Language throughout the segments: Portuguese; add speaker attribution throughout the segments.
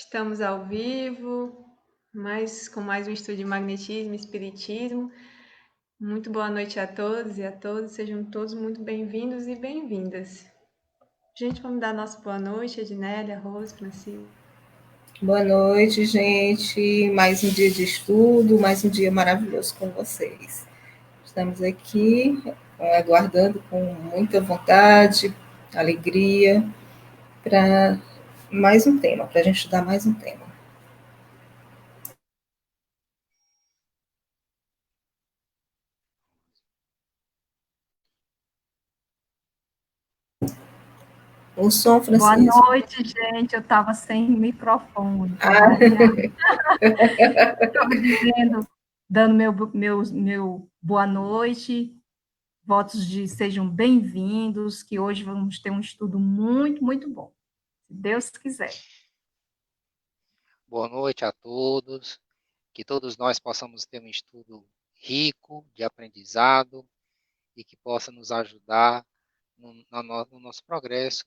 Speaker 1: Estamos ao vivo, com mais um estudo de magnetismo e espiritismo. Muito boa noite a todos e a todas, sejam todos muito bem-vindos e bem-vindas. Gente, vamos dar nossa boa noite, Ednélia, Rose, Francisco.
Speaker 2: Boa noite, gente. Mais um dia de estudo, mais um dia maravilhoso com vocês. Estamos aqui aguardando com muita vontade, alegria, para mais um tema, para a gente estudar mais um tema. O som,
Speaker 3: Boa
Speaker 2: Francisco.
Speaker 3: noite, gente. Eu estava sem microfone. Estou dizendo, dando meu boa noite, votos de sejam bem-vindos, que hoje vamos ter um estudo muito, muito bom, se Deus quiser.
Speaker 4: Boa noite a todos, que todos nós possamos ter um estudo rico de aprendizado e que possa nos ajudar no nosso progresso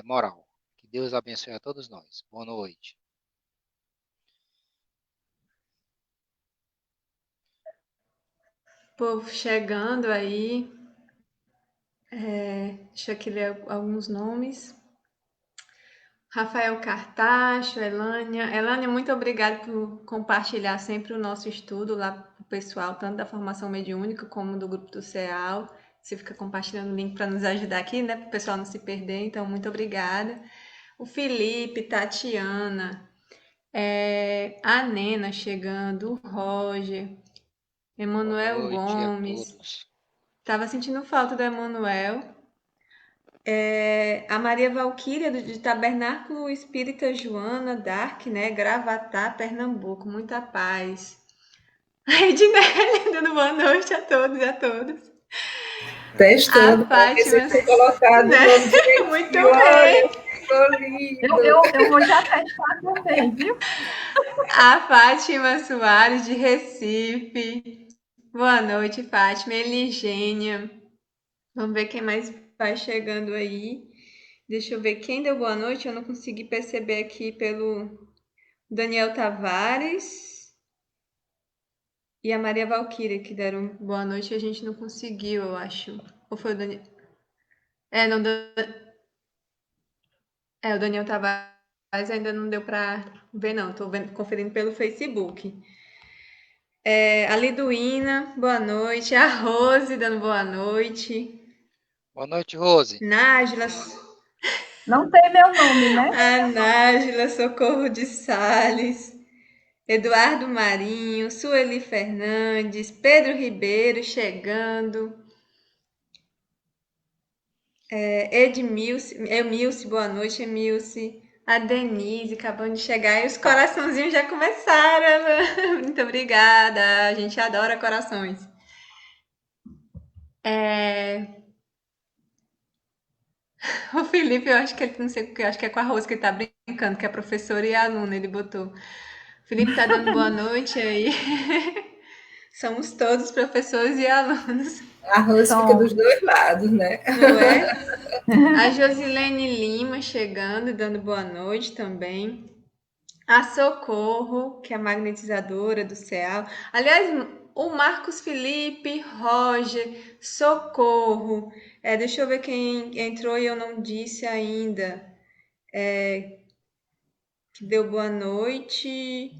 Speaker 4: moral. Que Deus abençoe a todos nós. Boa noite.
Speaker 1: Povo chegando aí, deixa eu aqui ler alguns nomes. Rafael Cartacho, Elânia. Elânia, muito obrigada por compartilhar sempre o nosso estudo lá para o pessoal, tanto da formação mediúnica como do grupo do CEAL. Você fica compartilhando o link para nos ajudar aqui, né? Para o pessoal não se perder, então muito obrigada. O Felipe, Tatiana, a Nena chegando, o Roger, Emanuel
Speaker 4: Boa noite a
Speaker 1: Gomes.
Speaker 4: todos.
Speaker 1: Estava sentindo falta do Emanuel. A Maria Valquíria, de Tabernáculo Espírita Joana Dark, né? Gravatá, Pernambuco. Muita paz. A Ednélia, dando boa noite a todos e a todas.
Speaker 2: Testando para ver se foi colocado
Speaker 1: né?
Speaker 2: o nome direitinho.
Speaker 1: Muito bem.
Speaker 2: Ficou lindo.
Speaker 3: Eu vou já testar também, viu?
Speaker 1: A Fátima Soares, de Recife. Boa noite, Fátima. Eligênia. Vamos ver quem mais vai chegando aí. Deixa eu ver quem deu boa noite. Eu não consegui perceber aqui pelo Daniel Tavares e a Maria Valquíria que deram boa noite e a gente não conseguiu, eu acho. Ou foi o Daniel? Não deu. O Daniel Tavares ainda não deu para ver, não. Estou conferindo pelo Facebook. A Liduína, boa noite. A Rose dando boa noite.
Speaker 4: Boa noite, Rose.
Speaker 1: Nájila.
Speaker 3: Não tem meu nome, né?
Speaker 1: A Nájila Socorro de Sales. Eduardo Marinho, Sueli Fernandes, Pedro Ribeiro chegando. Emilce, boa noite, Emilce. A Denise acabando de chegar e os coraçãozinhos já começaram. Muito obrigada, a gente adora corações. O Felipe, eu acho que ele não sei porque, acho que é com a Rose que ele tá brincando, que é professor e aluno, ele botou. O Felipe tá dando boa noite aí. Somos todos professores e alunos.
Speaker 2: A Rose fica dos dois lados, né?
Speaker 1: Não é? A Josilene Lima chegando e dando boa noite também. A Socorro, que é a magnetizadora do CEAL. Aliás, o Marcos Felipe, Roger, Socorro. Deixa eu ver quem entrou e eu não disse ainda. Que deu boa noite.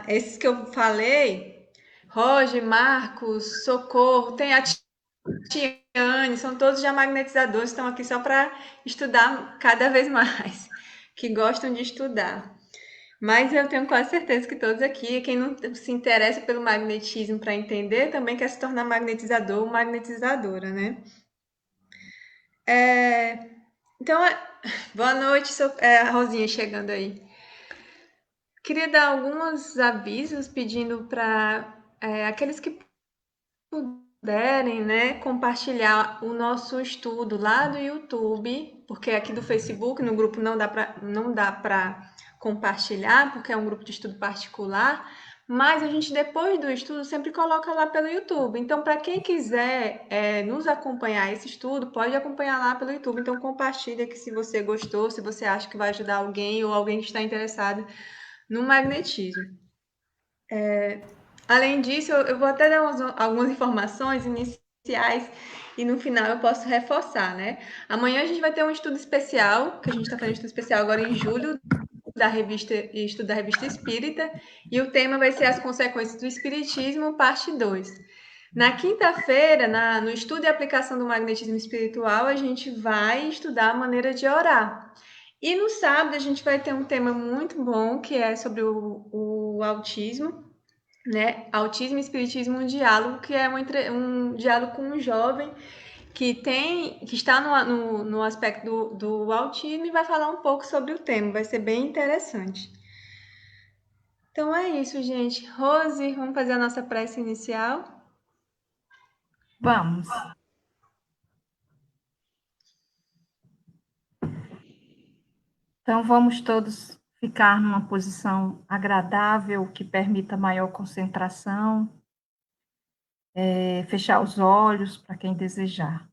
Speaker 1: Esses que eu falei, Roger, Marcos, Socorro, tem a Tiane, são todos já magnetizadores, estão aqui só para estudar cada vez mais, que gostam de estudar. Mas eu tenho quase certeza que todos aqui, quem não se interessa pelo magnetismo para entender, também quer se tornar magnetizador ou magnetizadora, né? Então, boa noite, a Rosinha chegando aí. Queria dar alguns avisos pedindo para aqueles que puderem, né, compartilhar o nosso estudo lá do YouTube, porque aqui do Facebook, no grupo não dá para compartilhar, porque é um grupo de estudo particular, mas a gente, depois do estudo, sempre coloca lá pelo YouTube. Então, para quem quiser nos acompanhar esse estudo, pode acompanhar lá pelo YouTube. Então, compartilha que se você gostou, se você acha que vai ajudar alguém ou alguém que está interessado no magnetismo. Além disso, eu vou até dar algumas informações iniciais e no final eu posso reforçar, né? Amanhã a gente vai ter um estudo especial, que a gente está fazendo um estudo especial agora em julho, estudo da revista Espírita, e o tema vai ser as consequências do Espiritismo, parte 2. Na quinta-feira, no estudo e aplicação do magnetismo espiritual, a gente vai estudar a maneira de orar. E no sábado a gente vai ter um tema muito bom, que é sobre o autismo, né? Autismo e Espiritismo, um diálogo, que é um diálogo com um jovem que está no aspecto do autismo e vai falar um pouco sobre o tema, vai ser bem interessante. Então é isso, gente. Rose, vamos fazer a nossa prece inicial?
Speaker 3: Vamos. Então, vamos todos ficar numa posição agradável, que permita maior concentração, fechar os olhos para quem desejar.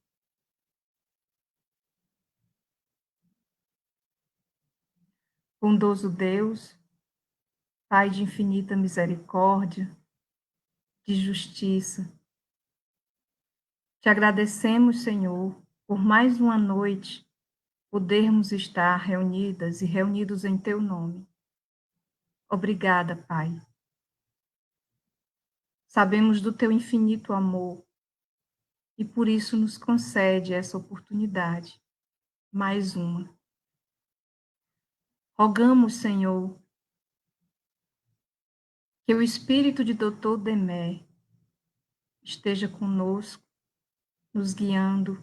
Speaker 3: Bondoso Deus, Pai de infinita misericórdia, de justiça, te agradecemos, Senhor, por mais uma noite podermos estar reunidas e reunidos em teu nome. Obrigada, Pai. Sabemos do teu infinito amor e por isso nos concede essa oportunidade, mais uma. Rogamos, Senhor, que o espírito de Dr. Demé esteja conosco, nos guiando,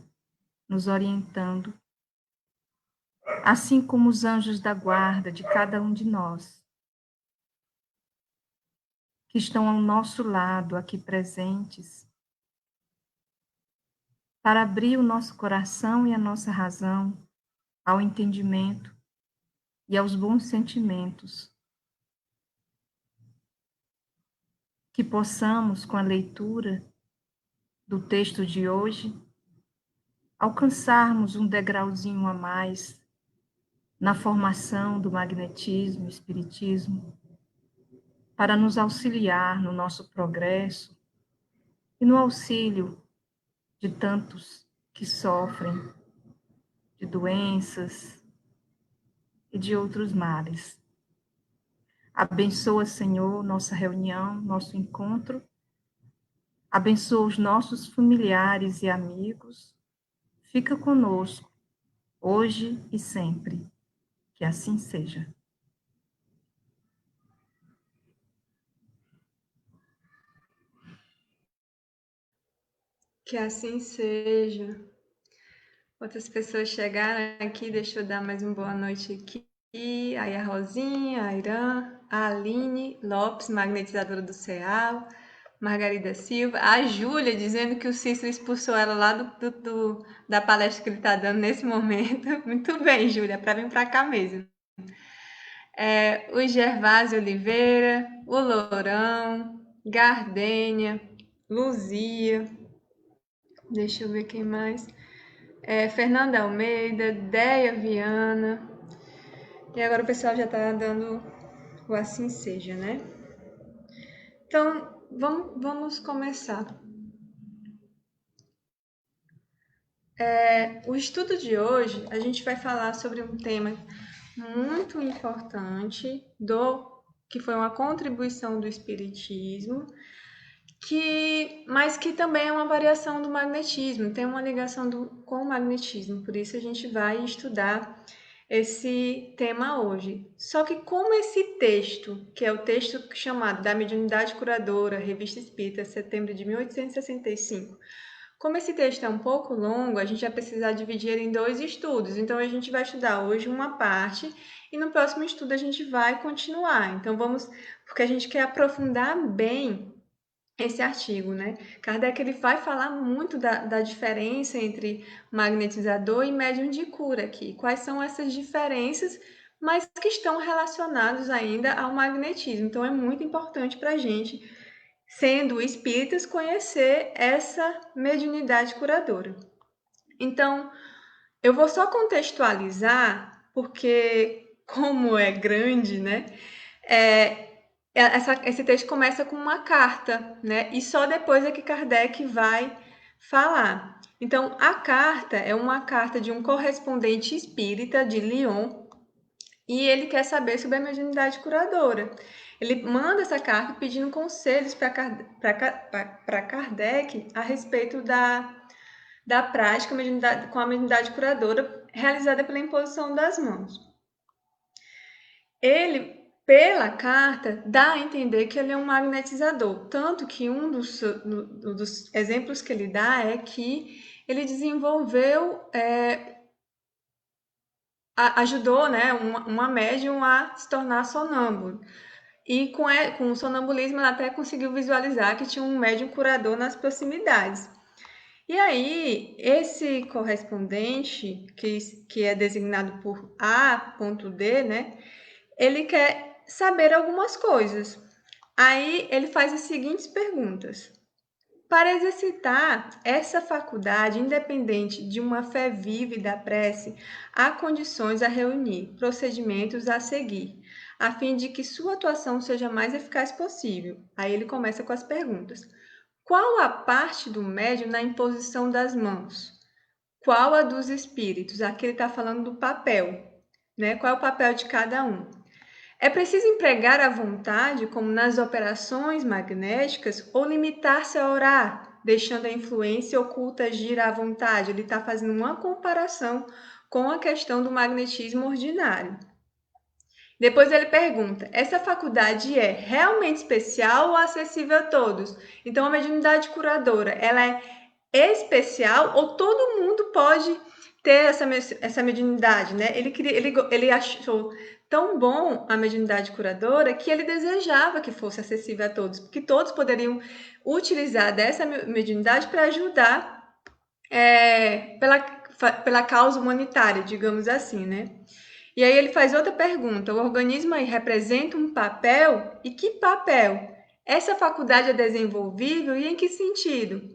Speaker 3: nos orientando, assim como os anjos da guarda de cada um de nós, que estão ao nosso lado, aqui presentes, para abrir o nosso coração e a nossa razão ao entendimento e aos bons sentimentos. Que possamos, com a leitura do texto de hoje, alcançarmos um degrauzinho a mais na formação do magnetismo, espiritismo, para nos auxiliar no nosso progresso e no auxílio de tantos que sofrem de doenças e de outros males. Abençoa, Senhor, nossa reunião, nosso encontro. Abençoa os nossos familiares e amigos. Fica conosco, hoje e sempre. Que assim seja.
Speaker 1: Que assim seja. Outras pessoas chegaram aqui, deixa eu dar mais uma boa noite aqui. Aí a Rosinha, a Irã, a Aline Lopes, magnetizadora do CEAL, Margarida Silva, a Júlia dizendo que o Cícero expulsou ela lá da palestra que ele está dando nesse momento. Muito bem, Júlia, para vir para cá mesmo. O Gervásio Oliveira, o Lourão, Gardênia, Luzia, deixa eu ver quem mais. Fernanda Almeida, Deia Viana. E agora o pessoal já está dando o assim seja, né? Então, vamos começar. O estudo de hoje, a gente vai falar sobre um tema muito importante, que foi uma contribuição do Espiritismo, mas que também é uma variação do magnetismo, tem uma ligação com o magnetismo, por isso a gente vai estudar esse tema hoje. Só que como esse texto, que é o texto chamado da Mediunidade Curadora, Revista Espírita, setembro de 1865, como esse texto é um pouco longo, a gente vai precisar dividir ele em 2 estudos. Então, a gente vai estudar hoje uma parte e no próximo estudo a gente vai continuar. Então, porque a gente quer aprofundar bem esse artigo, né? Kardec ele vai falar muito da diferença entre magnetizador e médium de cura aqui. Quais são essas diferenças, mas que estão relacionados ainda ao magnetismo. Então, é muito importante para a gente, sendo espíritas, conhecer essa mediunidade curadora. Então, eu vou só contextualizar, porque como é grande, né? Esse texto começa com uma carta, né? E só depois é que Kardec vai falar. Então, a carta é uma carta de um correspondente espírita de Lyon, e ele quer saber sobre a mediunidade curadora. Ele manda essa carta pedindo conselhos para Kardec a respeito da prática com a mediunidade curadora realizada pela imposição das mãos. Ele, pela carta, dá a entender que ele é um magnetizador, tanto que um dos exemplos que ele dá é que ele desenvolveu, ajudou, né, uma médium a se tornar sonâmbulo. E com o sonambulismo ela até conseguiu visualizar que tinha um médium curador nas proximidades. E aí, esse correspondente, que é designado por A.D, né, ele quer saber algumas coisas. Aí ele faz as seguintes perguntas. Para exercitar essa faculdade independente de uma fé viva e da prece, há condições a reunir, procedimentos a seguir, a fim de que sua atuação seja mais eficaz possível. Aí ele começa com as perguntas. Qual a parte do médium na imposição das mãos? Qual a dos espíritos? Aqui ele está falando do papel, né? Qual é o papel de cada um? É preciso empregar a vontade, como nas operações magnéticas, ou limitar-se a orar, deixando a influência oculta agir à vontade? Ele está fazendo uma comparação com a questão do magnetismo ordinário. Depois ele pergunta, essa faculdade é realmente especial ou acessível a todos? Então, a mediunidade curadora, ela é especial ou todo mundo pode ter essa mediunidade, né? Ele achou tão bom a mediunidade curadora que ele desejava que fosse acessível a todos, porque todos poderiam utilizar dessa mediunidade para ajudar pela causa humanitária, digamos assim, né? E aí ele faz outra pergunta, o organismo aí representa um papel? E que papel? Essa faculdade é desenvolvível e em que sentido?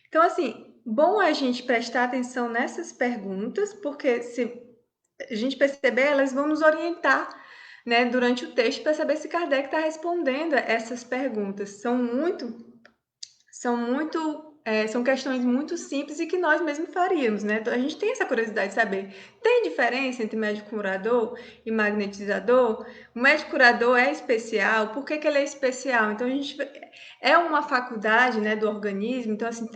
Speaker 1: Então, assim, bom a gente prestar atenção nessas perguntas, porque se a gente perceber, elas vão nos orientar, né, durante o texto para saber se Kardec está respondendo a essas perguntas. São questões muito simples e que nós mesmos faríamos, né? A gente tem essa curiosidade de saber. Tem diferença entre médico curador e magnetizador? O médico curador é especial? Por que ele é especial? Então, é uma faculdade, né, do organismo, então, assim,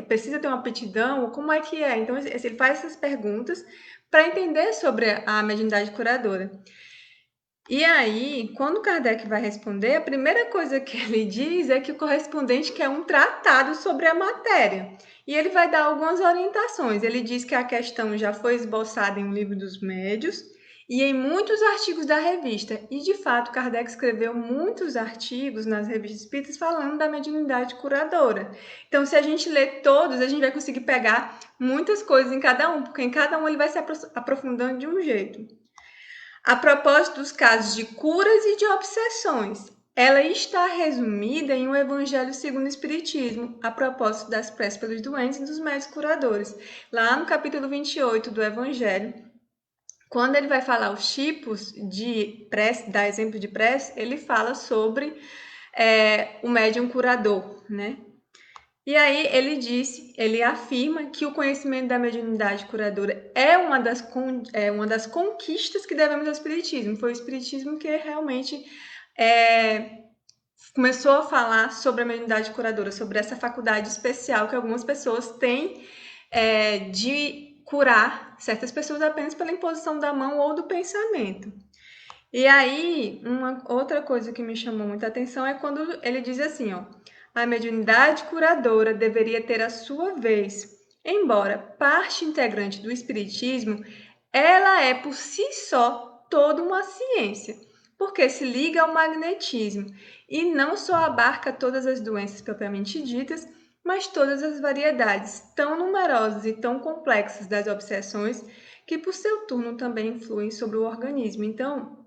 Speaker 1: precisa ter uma aptidão, como é que é? Então, assim, ele faz essas perguntas para entender sobre a mediunidade curadora. E aí, quando Kardec vai responder, a primeira coisa que ele diz é que o correspondente quer um tratado sobre a matéria. E ele vai dar algumas orientações. Ele diz que a questão já foi esboçada em um livro dos médios e em muitos artigos da revista. E, de fato, Kardec escreveu muitos artigos nas revistas espíritas falando da mediunidade curadora. Então, se a gente ler todos, a gente vai conseguir pegar muitas coisas em cada um, porque em cada um ele vai se aprofundando de um jeito. A propósito dos casos de curas e de obsessões, ela está resumida em um Evangelho segundo o Espiritismo, a propósito das preces pelos doentes e dos médicos curadores. Lá no capítulo 28 do Evangelho, quando ele vai falar os tipos de prece, dá exemplo de prece, ele fala sobre o médium curador, né? E aí ele afirma que o conhecimento da mediunidade curadora é uma das conquistas que devemos ao Espiritismo. Foi o Espiritismo que realmente começou a falar sobre a mediunidade curadora, sobre essa faculdade especial que algumas pessoas têm de curar certas pessoas apenas pela imposição da mão ou do pensamento. E aí, uma outra coisa que me chamou muita atenção é quando ele diz assim, ó, a mediunidade curadora deveria ter a sua vez, embora parte integrante do espiritismo, ela é por si só toda uma ciência, porque se liga ao magnetismo e não só abarca todas as doenças propriamente ditas, mas todas as variedades tão numerosas e tão complexas das obsessões que por seu turno também influem sobre o organismo. Então,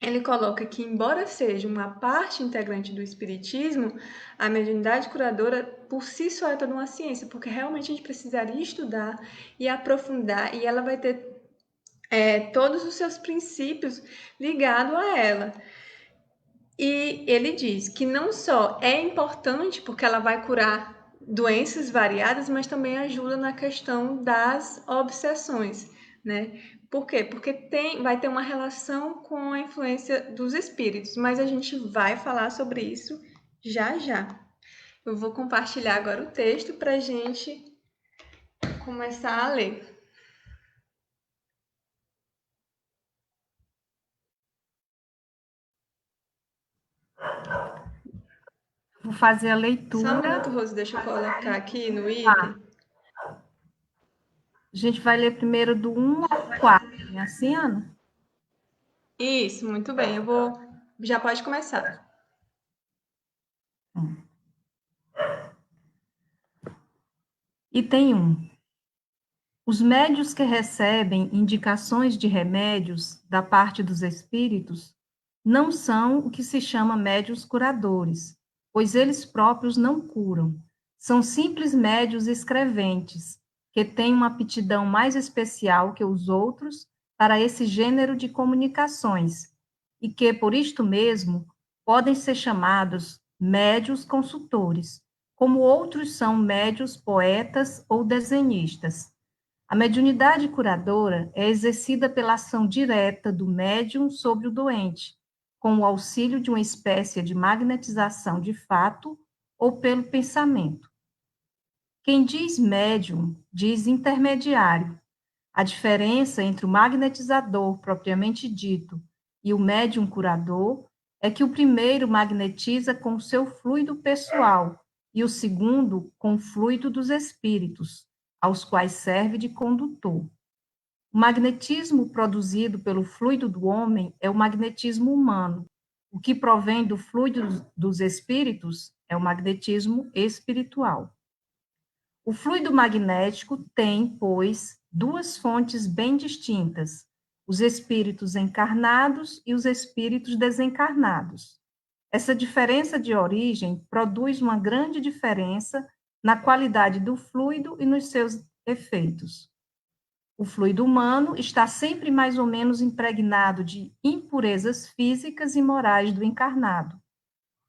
Speaker 1: ele coloca que, embora seja uma parte integrante do espiritismo, a mediunidade curadora por si só é toda uma ciência, porque realmente a gente precisaria estudar e aprofundar, e ela vai ter todos os seus princípios ligados a ela. E ele diz que não só é importante porque ela vai curar doenças variadas, mas também ajuda na questão das obsessões, né? Por quê? Porque vai ter uma relação com a influência dos espíritos, mas a gente vai falar sobre isso já já. Eu vou compartilhar agora o texto para a gente começar a ler.
Speaker 3: Vou fazer a
Speaker 1: Só um
Speaker 3: leitura.
Speaker 1: minuto, Rose, deixa eu colocar aqui no item.
Speaker 3: A gente vai ler primeiro do 1 ao 4, não é assim, Ana?
Speaker 1: Isso, muito bem. Já pode começar.
Speaker 3: Item 1. Os médios que recebem indicações de remédios da parte dos espíritos não são o que se chama médios curadores, pois eles próprios não curam. São simples médios escreventes, que têm uma aptidão mais especial que os outros para esse gênero de comunicações, e que, por isto mesmo, podem ser chamados médios consultores, como outros são médios poetas ou desenhistas. A mediunidade curadora é exercida pela ação direta do médium sobre o doente, com o auxílio de uma espécie de magnetização de fato ou pelo pensamento. Quem diz médium, diz intermediário. A diferença entre o magnetizador propriamente dito e o médium curador é que o primeiro magnetiza com o seu fluido pessoal e o segundo com o fluido dos espíritos, aos quais serve de condutor. O magnetismo produzido pelo fluido do homem é o magnetismo humano. O que provém do fluido dos espíritos é o magnetismo espiritual. O fluido magnético tem, pois, duas fontes bem distintas: os espíritos encarnados e os espíritos desencarnados. Essa diferença de origem produz uma grande diferença na qualidade do fluido e nos seus efeitos. O fluido humano está sempre mais ou menos impregnado de impurezas físicas e morais do encarnado.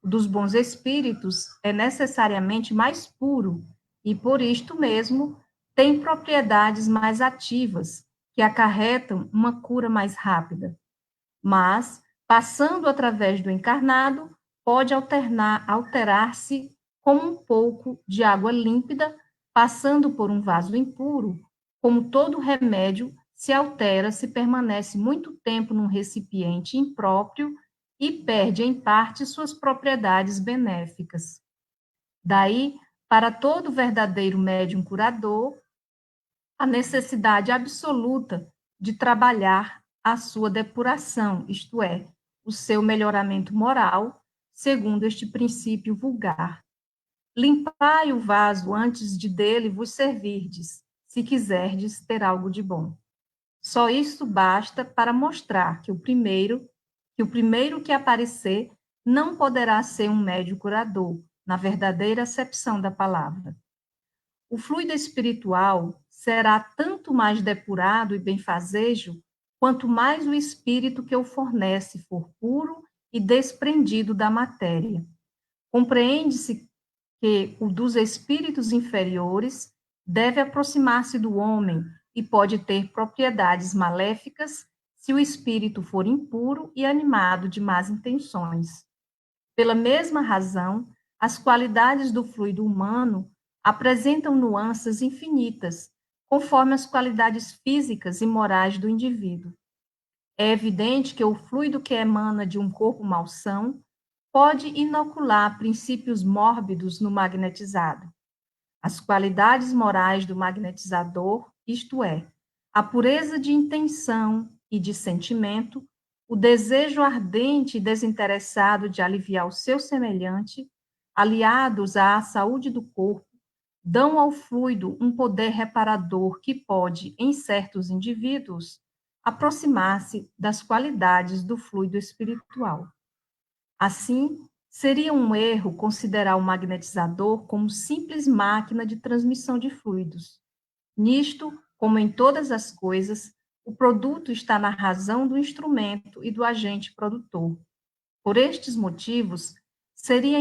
Speaker 3: O dos bons espíritos é necessariamente mais puro e, por isto mesmo, tem propriedades mais ativas, que acarretam uma cura mais rápida. Mas, passando através do encarnado, pode alterar-se como um pouco de água límpida, passando por um vaso impuro, como todo remédio se altera se permanece muito tempo num recipiente impróprio e perde, em parte, suas propriedades benéficas. Daí, para todo verdadeiro médium curador, a necessidade absoluta de trabalhar a sua depuração, isto é, o seu melhoramento moral, segundo este princípio vulgar. Limpai o vaso antes de dele vos servirdes, se quiserdes ter algo de bom. Só isso basta para mostrar que o primeiro que aparecer não poderá ser um médium curador, na verdadeira acepção da palavra. O fluido espiritual será tanto mais depurado e benfazejo, quanto mais o espírito que o fornece for puro e desprendido da matéria. Compreende-se que o dos espíritos inferiores deve aproximar-se do homem e pode ter propriedades maléficas se o espírito for impuro e animado de más intenções. Pela mesma razão, as qualidades do fluido humano apresentam nuances infinitas, conforme as qualidades físicas e morais do indivíduo. É evidente que o fluido que emana de um corpo malsão pode inocular princípios mórbidos no magnetizado. As qualidades morais do magnetizador, isto é, a pureza de intenção e de sentimento, o desejo ardente e desinteressado de aliviar o seu semelhante, aliados à saúde do corpo, dão ao fluido um poder reparador que pode, em certos indivíduos, aproximar-se das qualidades do fluido espiritual. Assim, seria um erro considerar o magnetizador como simples máquina de transmissão de fluidos. Nisto, como em todas as coisas, o produto está na razão do instrumento e do agente produtor. Por estes motivos, seria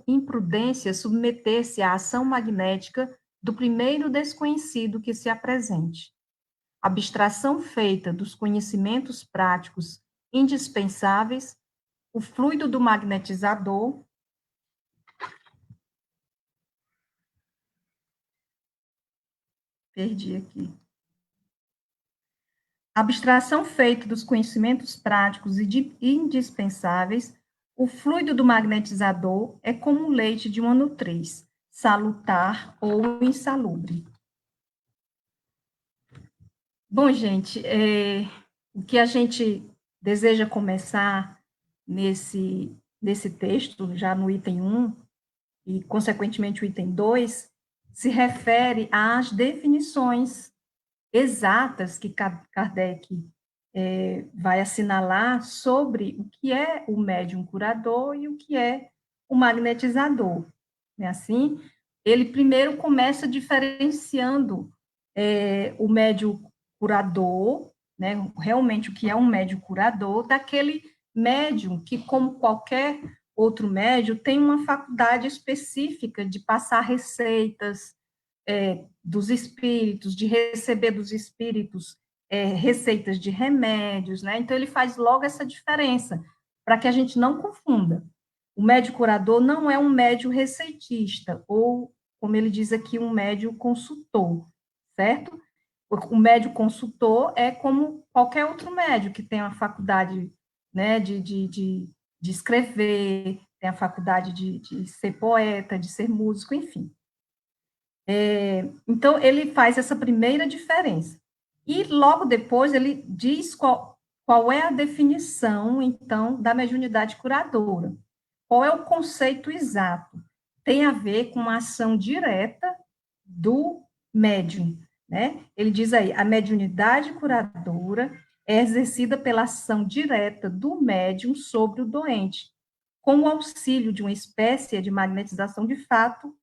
Speaker 3: imprudência submeter-se à ação magnética do primeiro desconhecido que se apresente. A abstração feita dos conhecimentos práticos indispensáveis, o fluido do magnetizador, perdi aqui. A abstração feita dos conhecimentos práticos e indispensáveis, o fluido do magnetizador é como o leite de uma nutriz, salutar ou insalubre. Bom, gente, o que a gente deseja começar nesse texto, já no item 1, e, consequentemente, o item 2, se refere às definições exatas que Kardec vai assinalar sobre o que é o médium curador e o que é o magnetizador. Não é assim? Ele primeiro começa diferenciando o médium curador, né, realmente o que é um médium curador, daquele médium que, como qualquer outro médium, tem uma faculdade específica de passar receitas dos espíritos, de receber dos espíritos receitas de remédios, né? Então, ele faz logo essa diferença, para que a gente não confunda. O médium curador não é um médium receitista, ou, como ele diz aqui, um médium consultor, certo? O médium consultor é como qualquer outro médium que tem a faculdade, né, de escrever, tem a faculdade de ser poeta, de ser músico, enfim. Então, ele faz essa primeira diferença. E, logo depois, ele diz qual é a definição, então, da mediunidade curadora. Qual é o conceito exato? Tem a ver com a ação direta do médium, né? Ele diz aí, a mediunidade curadora é exercida pela ação direta do médium sobre o doente, com o auxílio de uma espécie de magnetização de fato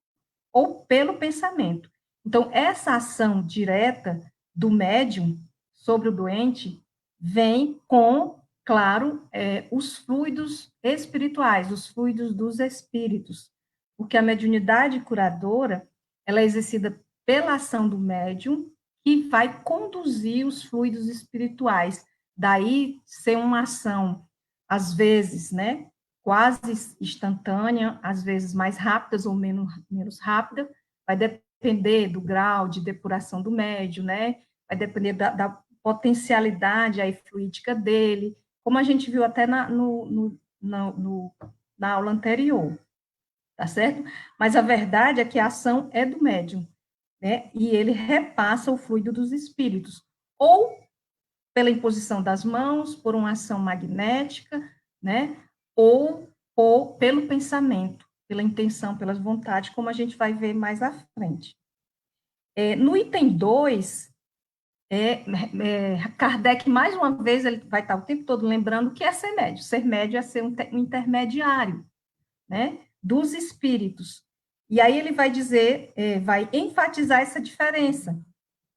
Speaker 3: ou pelo pensamento. Então, essa ação direta do médium sobre o doente vem com, claro, os fluidos espirituais, os fluidos dos espíritos, porque a mediunidade curadora, ela é exercida pela ação do médium, que vai conduzir os fluidos espirituais, daí ser uma ação, às vezes, né, quase instantânea, às vezes mais rápidas ou menos rápida, vai depender do grau de depuração do médium, né? Vai depender da potencialidade aí fluídica dele, como a gente viu até na aula anterior, tá certo? Mas a verdade é que a ação é do médium, né? E ele repassa o fluido dos espíritos, ou pela imposição das mãos, por uma ação magnética, né? Ou pelo pensamento, pela intenção, pelas vontades, como a gente vai ver mais à frente. No item 2, Kardec, mais uma vez, ele vai estar o tempo todo lembrando que é ser médio. Ser médio é ser um intermediário, né, dos espíritos. E aí ele vai dizer, vai enfatizar essa diferença,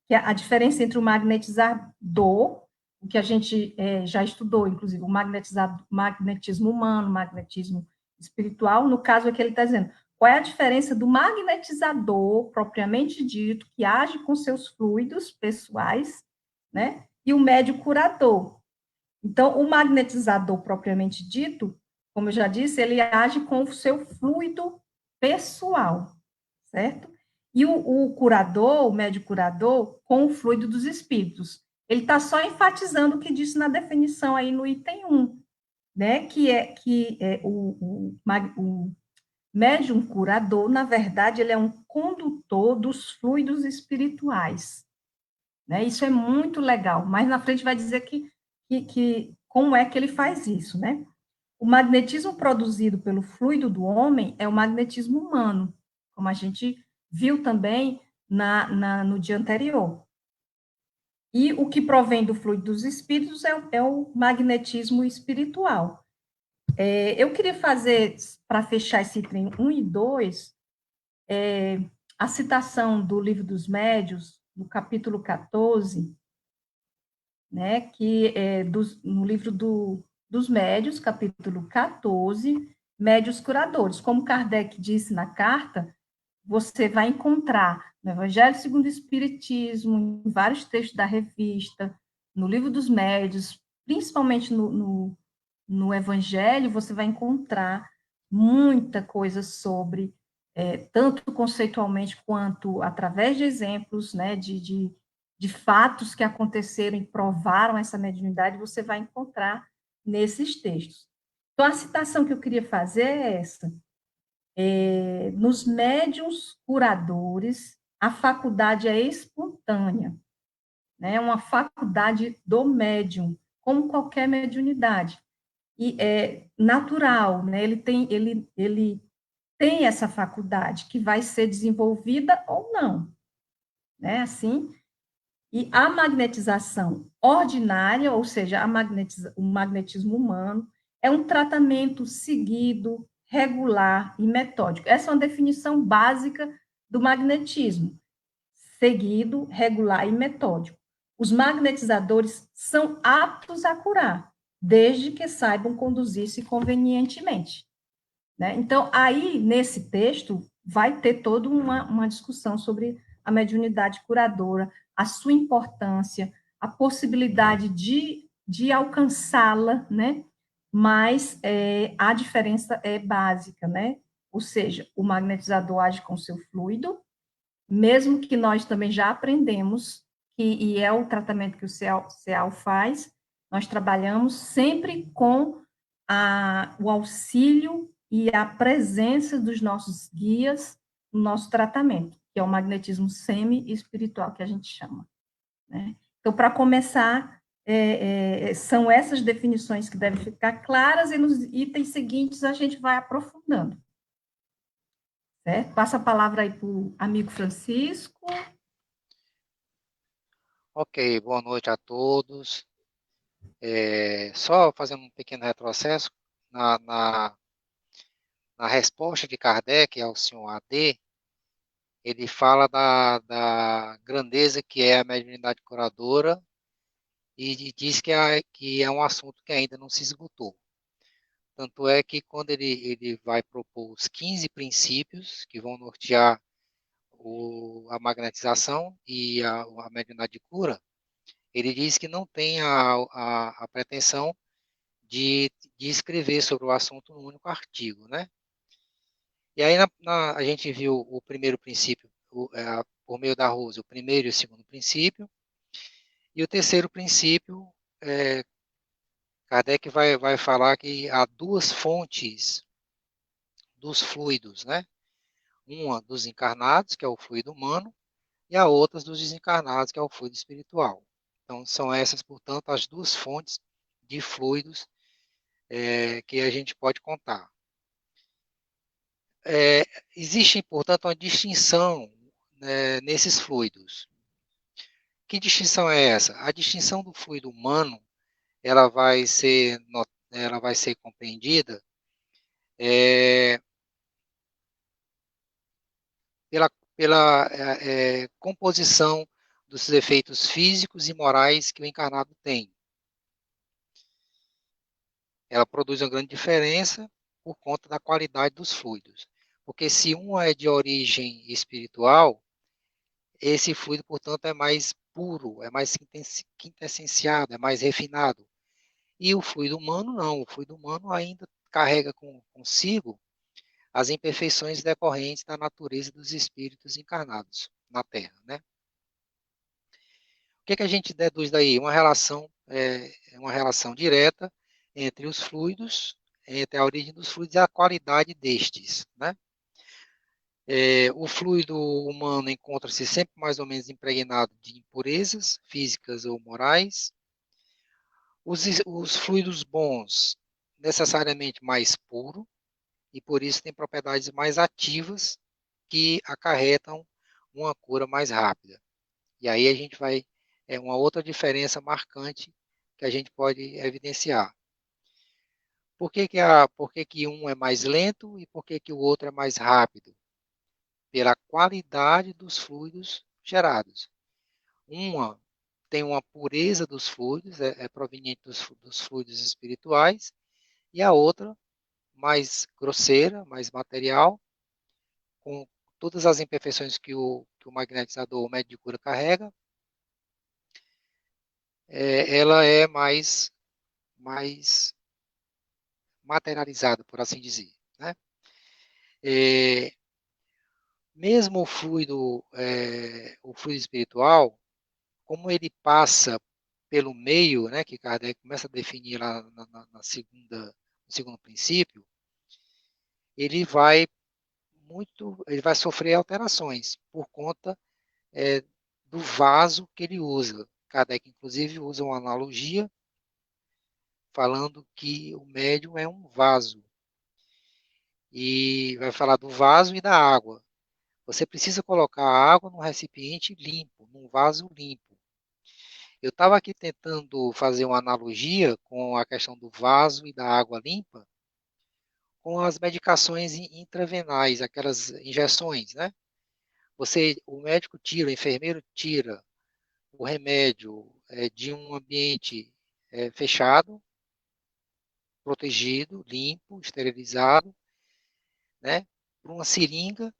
Speaker 3: que é a diferença entre o magnetizador, o que a gente já estudou, inclusive, o magnetismo humano, o magnetismo espiritual. No caso aqui ele está dizendo, qual é a diferença do magnetizador, propriamente dito, que age com seus fluidos pessoais, né, e o médio curador. Então, o magnetizador, propriamente dito, como eu já disse, ele age com o seu fluido pessoal, certo? E o curador, o médio curador, com o fluido dos espíritos. Ele está só enfatizando o que disse na definição aí no item 1, né? Que o médium curador, na verdade, ele é um condutor dos fluidos espirituais, né? Isso é muito legal, mas na frente vai dizer que como é que ele faz isso, né? O magnetismo produzido pelo fluido do homem é o magnetismo humano, como a gente viu também no dia anterior. E o que provém do fluido dos espíritos é o magnetismo espiritual. Eu queria fazer, para fechar esse item 1 e 2, a citação do Livro dos Médiuns, no capítulo 14, né, que é no livro dos Médiuns, capítulo 14, Médiuns Curadores. Como Kardec disse na carta, você vai encontrar no Evangelho segundo o Espiritismo, em vários textos da revista, no Livro dos Médiuns, principalmente no Evangelho, você vai encontrar muita coisa sobre, tanto conceitualmente quanto através de exemplos, né, de fatos que aconteceram e provaram essa mediunidade, você vai encontrar nesses textos. Então, a citação que eu queria fazer é essa. Nos médiuns curadores, a faculdade é espontânea, né? É uma faculdade do médium, como qualquer mediunidade. E é natural, né? Ele tem essa faculdade que vai ser desenvolvida ou não, né? Assim, e a magnetização ordinária, ou seja, o magnetismo humano, é um tratamento seguido, regular e metódico. Essa é uma definição básica do magnetismo: seguido, regular e metódico. Os magnetizadores são aptos a curar, desde que saibam conduzir-se convenientemente, né? Então, aí, nesse texto, vai ter toda uma discussão sobre a mediunidade curadora, a sua importância, a possibilidade de alcançá-la, né? Mas a diferença é básica, né? Ou seja, o magnetizador age com seu fluido, mesmo que nós também já aprendemos, e é o tratamento que o CEAL faz, nós trabalhamos sempre com o auxílio e a presença dos nossos guias no nosso tratamento, que é o magnetismo semi-espiritual, que a gente chama, né? Então, para começar, são essas definições que devem ficar claras, e nos itens seguintes a gente vai aprofundando. Certo? Passa a palavra aí para o amigo Francisco.
Speaker 4: Ok, boa noite a todos. Só fazendo um pequeno retrocesso, na resposta de Kardec ao senhor AD, ele fala da grandeza que é a mediunidade curadora e diz que é um assunto que ainda não se esgotou. Tanto é que quando ele vai propor os 15 princípios que vão nortear a magnetização e a mediunidade de cura, ele diz que não tem a pretensão de escrever sobre o assunto num único artigo, né? E aí a gente viu o primeiro princípio, por meio da Rose, o primeiro e o segundo princípio, e o terceiro princípio, Kardec vai falar que há duas fontes dos fluidos, né? Uma dos encarnados, que é o fluido humano, e a outra dos desencarnados, que é o fluido espiritual. Então, são essas, portanto, as duas fontes de fluidos que a gente pode contar. Existe, portanto, uma distinção, né, nesses fluidos. Que distinção é essa? A distinção do fluido humano, ela vai ser compreendida pela composição dos efeitos físicos e morais que o encarnado tem. Ela produz uma grande diferença por conta da qualidade dos fluidos. Porque se um é de origem espiritual, esse fluido, portanto, é mais puro, é mais quintessenciado, é mais refinado. E o fluido humano não, o fluido humano ainda carrega consigo as imperfeições decorrentes da natureza dos espíritos encarnados na Terra, né? O que a gente deduz daí? Uma relação direta entre os fluidos, entre a origem dos fluidos e a qualidade destes, né? O fluido humano encontra-se sempre mais ou menos impregnado de impurezas físicas ou morais. Os fluidos bons, necessariamente mais puro, e por isso tem propriedades mais ativas que acarretam uma cura mais rápida. E aí a gente vai, é uma outra diferença marcante que a gente pode evidenciar. Por que um é mais lento e por que o outro é mais rápido? Pela qualidade dos fluidos gerados. Uma tem uma pureza dos fluidos, é proveniente dos fluidos espirituais, e a outra, mais grosseira, mais material, com todas as imperfeições que o magnetizador, o médio de cura carrega, ela é mais materializada, por assim dizer, né? Mesmo o fluido espiritual, como ele passa pelo meio, né, que Kardec começa a definir lá no segundo princípio, ele vai sofrer alterações por conta do vaso que ele usa. Kardec, inclusive, usa uma analogia falando que o médium é um vaso. E vai falar do vaso e da água. Você precisa colocar a água num recipiente limpo, num vaso limpo. Eu estava aqui tentando fazer uma analogia com a questão do vaso e da água limpa com as medicações intravenais, aquelas injeções, né? O médico tira, o enfermeiro tira o remédio de um ambiente fechado, protegido, limpo, esterilizado, né? Para uma seringa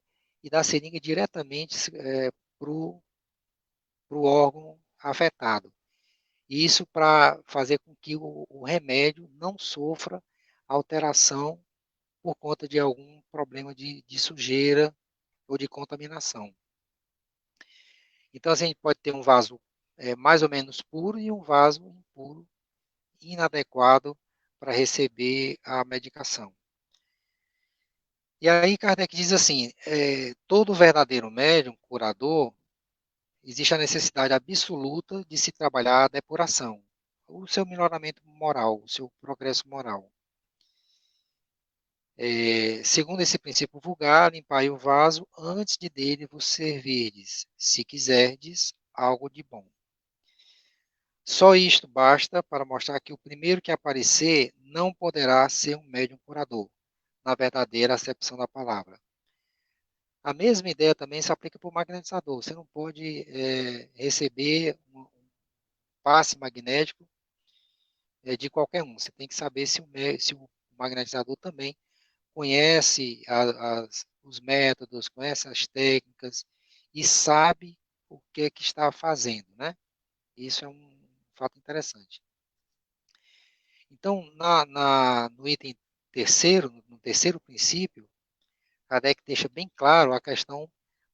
Speaker 4: e da seringa diretamente para o órgão afetado. Isso para fazer com que o remédio não sofra alteração por conta de algum problema de sujeira ou de contaminação. Então, assim, a gente pode ter um vaso mais ou menos puro e um vaso impuro, inadequado para receber a medicação. E aí Kardec diz assim, todo verdadeiro médium, curador, existe a necessidade absoluta de se trabalhar a depuração, o seu melhoramento moral, o seu progresso moral. Segundo esse princípio vulgar, limpai o vaso antes de dele vos servirdes, se quiserdes algo de bom. Só isto basta para mostrar que o primeiro que aparecer não poderá ser um médium curador, na verdadeira acepção da palavra. A mesma ideia também se aplica para o magnetizador. Você não pode receber um passe magnético de qualquer um. Você tem que saber se o magnetizador também conhece os métodos, conhece as técnicas e sabe o que é que está fazendo, né? Isso é um fato interessante. Então, no item terceiro, no terceiro princípio, Kardec deixa bem claro a questão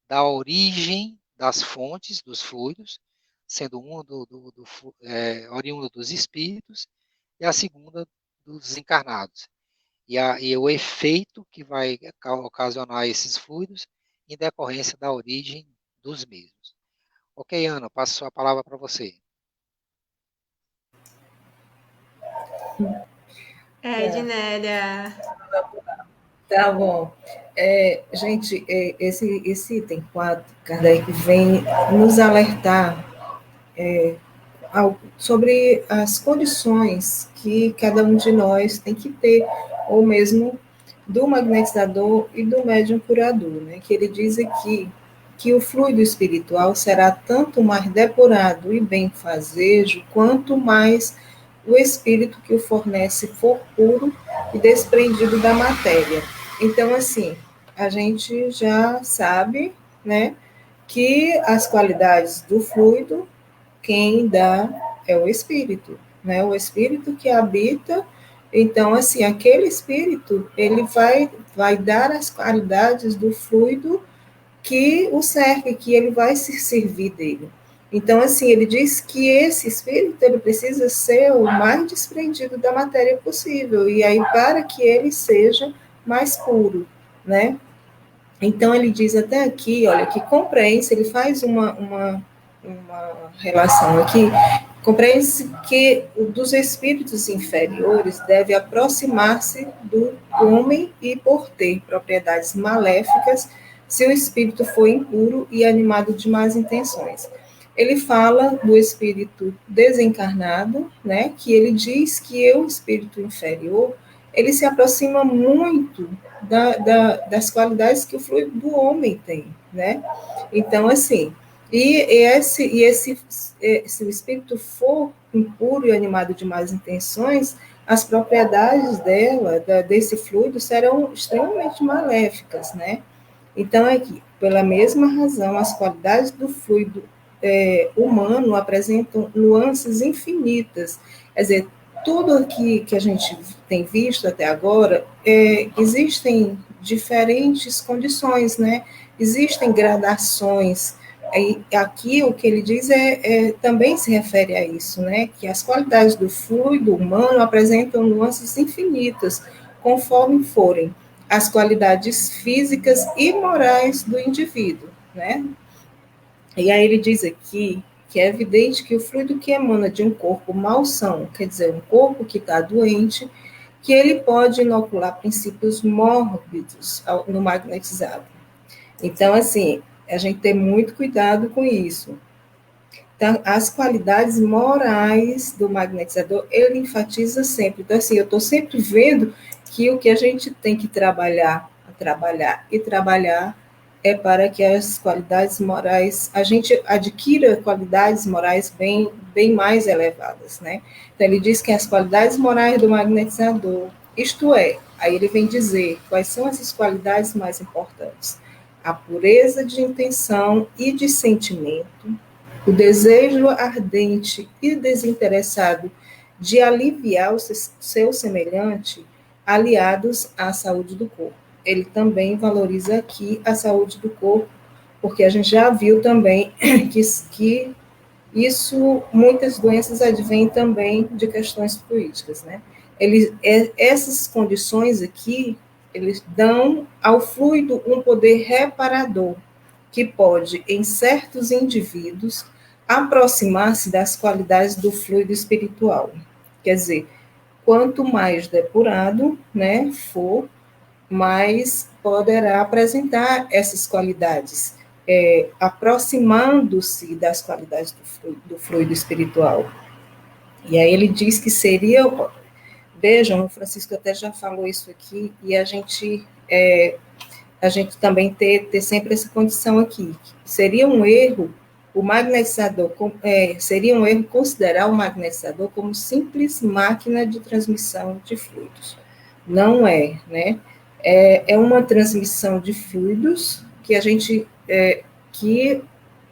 Speaker 4: da origem das fontes dos fluidos, sendo uma oriunda dos espíritos e a segunda dos encarnados. E o efeito que vai ocasionar esses fluidos em decorrência da origem dos mesmos. Ok, Ana, passo a palavra para você.
Speaker 1: Ednélia.
Speaker 2: Tá bom. Gente, esse item 4, Kardec vem nos alertar sobre as condições que cada um de nós tem que ter, ou mesmo do magnetizador e do médium curador, né? Que ele diz aqui que o fluido espiritual será tanto mais depurado e benfazejo, quanto mais o espírito que o fornece for puro e desprendido da matéria. Então, assim, a gente já sabe, né, que as qualidades do fluido, quem dá é o espírito, né? O espírito que habita. Então, assim, aquele espírito, ele vai dar as qualidades do fluido que o cerca, que ele vai se servir dele. Então, assim, ele diz que esse espírito, ele precisa ser o mais desprendido da matéria possível, e aí para que ele seja mais puro, né? Então, ele diz até aqui, olha, que compreende, ele faz uma relação aqui, compreende-se que dos espíritos inferiores deve aproximar-se do homem e por ter propriedades maléficas, se o espírito for impuro e animado de más intenções. Ele fala do espírito desencarnado, né, que ele diz que o espírito inferior, ele se aproxima muito das qualidades que o fluido do homem tem, né? Então, assim, se o espírito for impuro e animado de más intenções, as propriedades desse fluido serão extremamente maléficas, né? Então, aqui, pela mesma razão, as qualidades do fluido humano apresentam nuances infinitas. Quer dizer, tudo aqui que a gente tem visto até agora, existem diferentes condições, né? Existem gradações. E aqui o que ele diz também se refere a isso, né? Que as qualidades do fluido humano apresentam nuances infinitas, conforme forem as qualidades físicas e morais do indivíduo, né? E aí ele diz aqui que é evidente que o fluido que emana de um corpo malsão, quer dizer, um corpo que está doente, que ele pode inocular princípios mórbidos no magnetizado. Então, assim, a gente tem muito cuidado com isso. Então, as qualidades morais do magnetizador, ele enfatiza sempre. Então, assim, eu estou sempre vendo que o que a gente tem que trabalhar é para que as qualidades morais, a gente adquira qualidades morais bem mais elevadas, né? Então, ele diz que as qualidades morais do magnetizador, isto é, aí ele vem dizer quais são essas qualidades mais importantes. A pureza de intenção e de sentimento, o desejo ardente e desinteressado de aliviar o seu semelhante, aliados à saúde do corpo. Ele também valoriza aqui a saúde do corpo, porque a gente já viu também que isso, muitas doenças advêm também de questões políticas, né? Essas condições aqui, eles dão ao fluido um poder reparador, que pode, em certos indivíduos, aproximar-se das qualidades do fluido espiritual. Quer dizer, quanto mais depurado, né, for, mais poderá apresentar essas qualidades, aproximando-se das qualidades do fluido espiritual. E aí ele diz que seria, vejam, o Francisco até já falou isso aqui, e a gente também ter sempre essa condição aqui. Seria um erro seria um erro considerar o magnetizador como simples máquina de transmissão de fluidos. Não é, né? É uma transmissão de fluidos que a gente,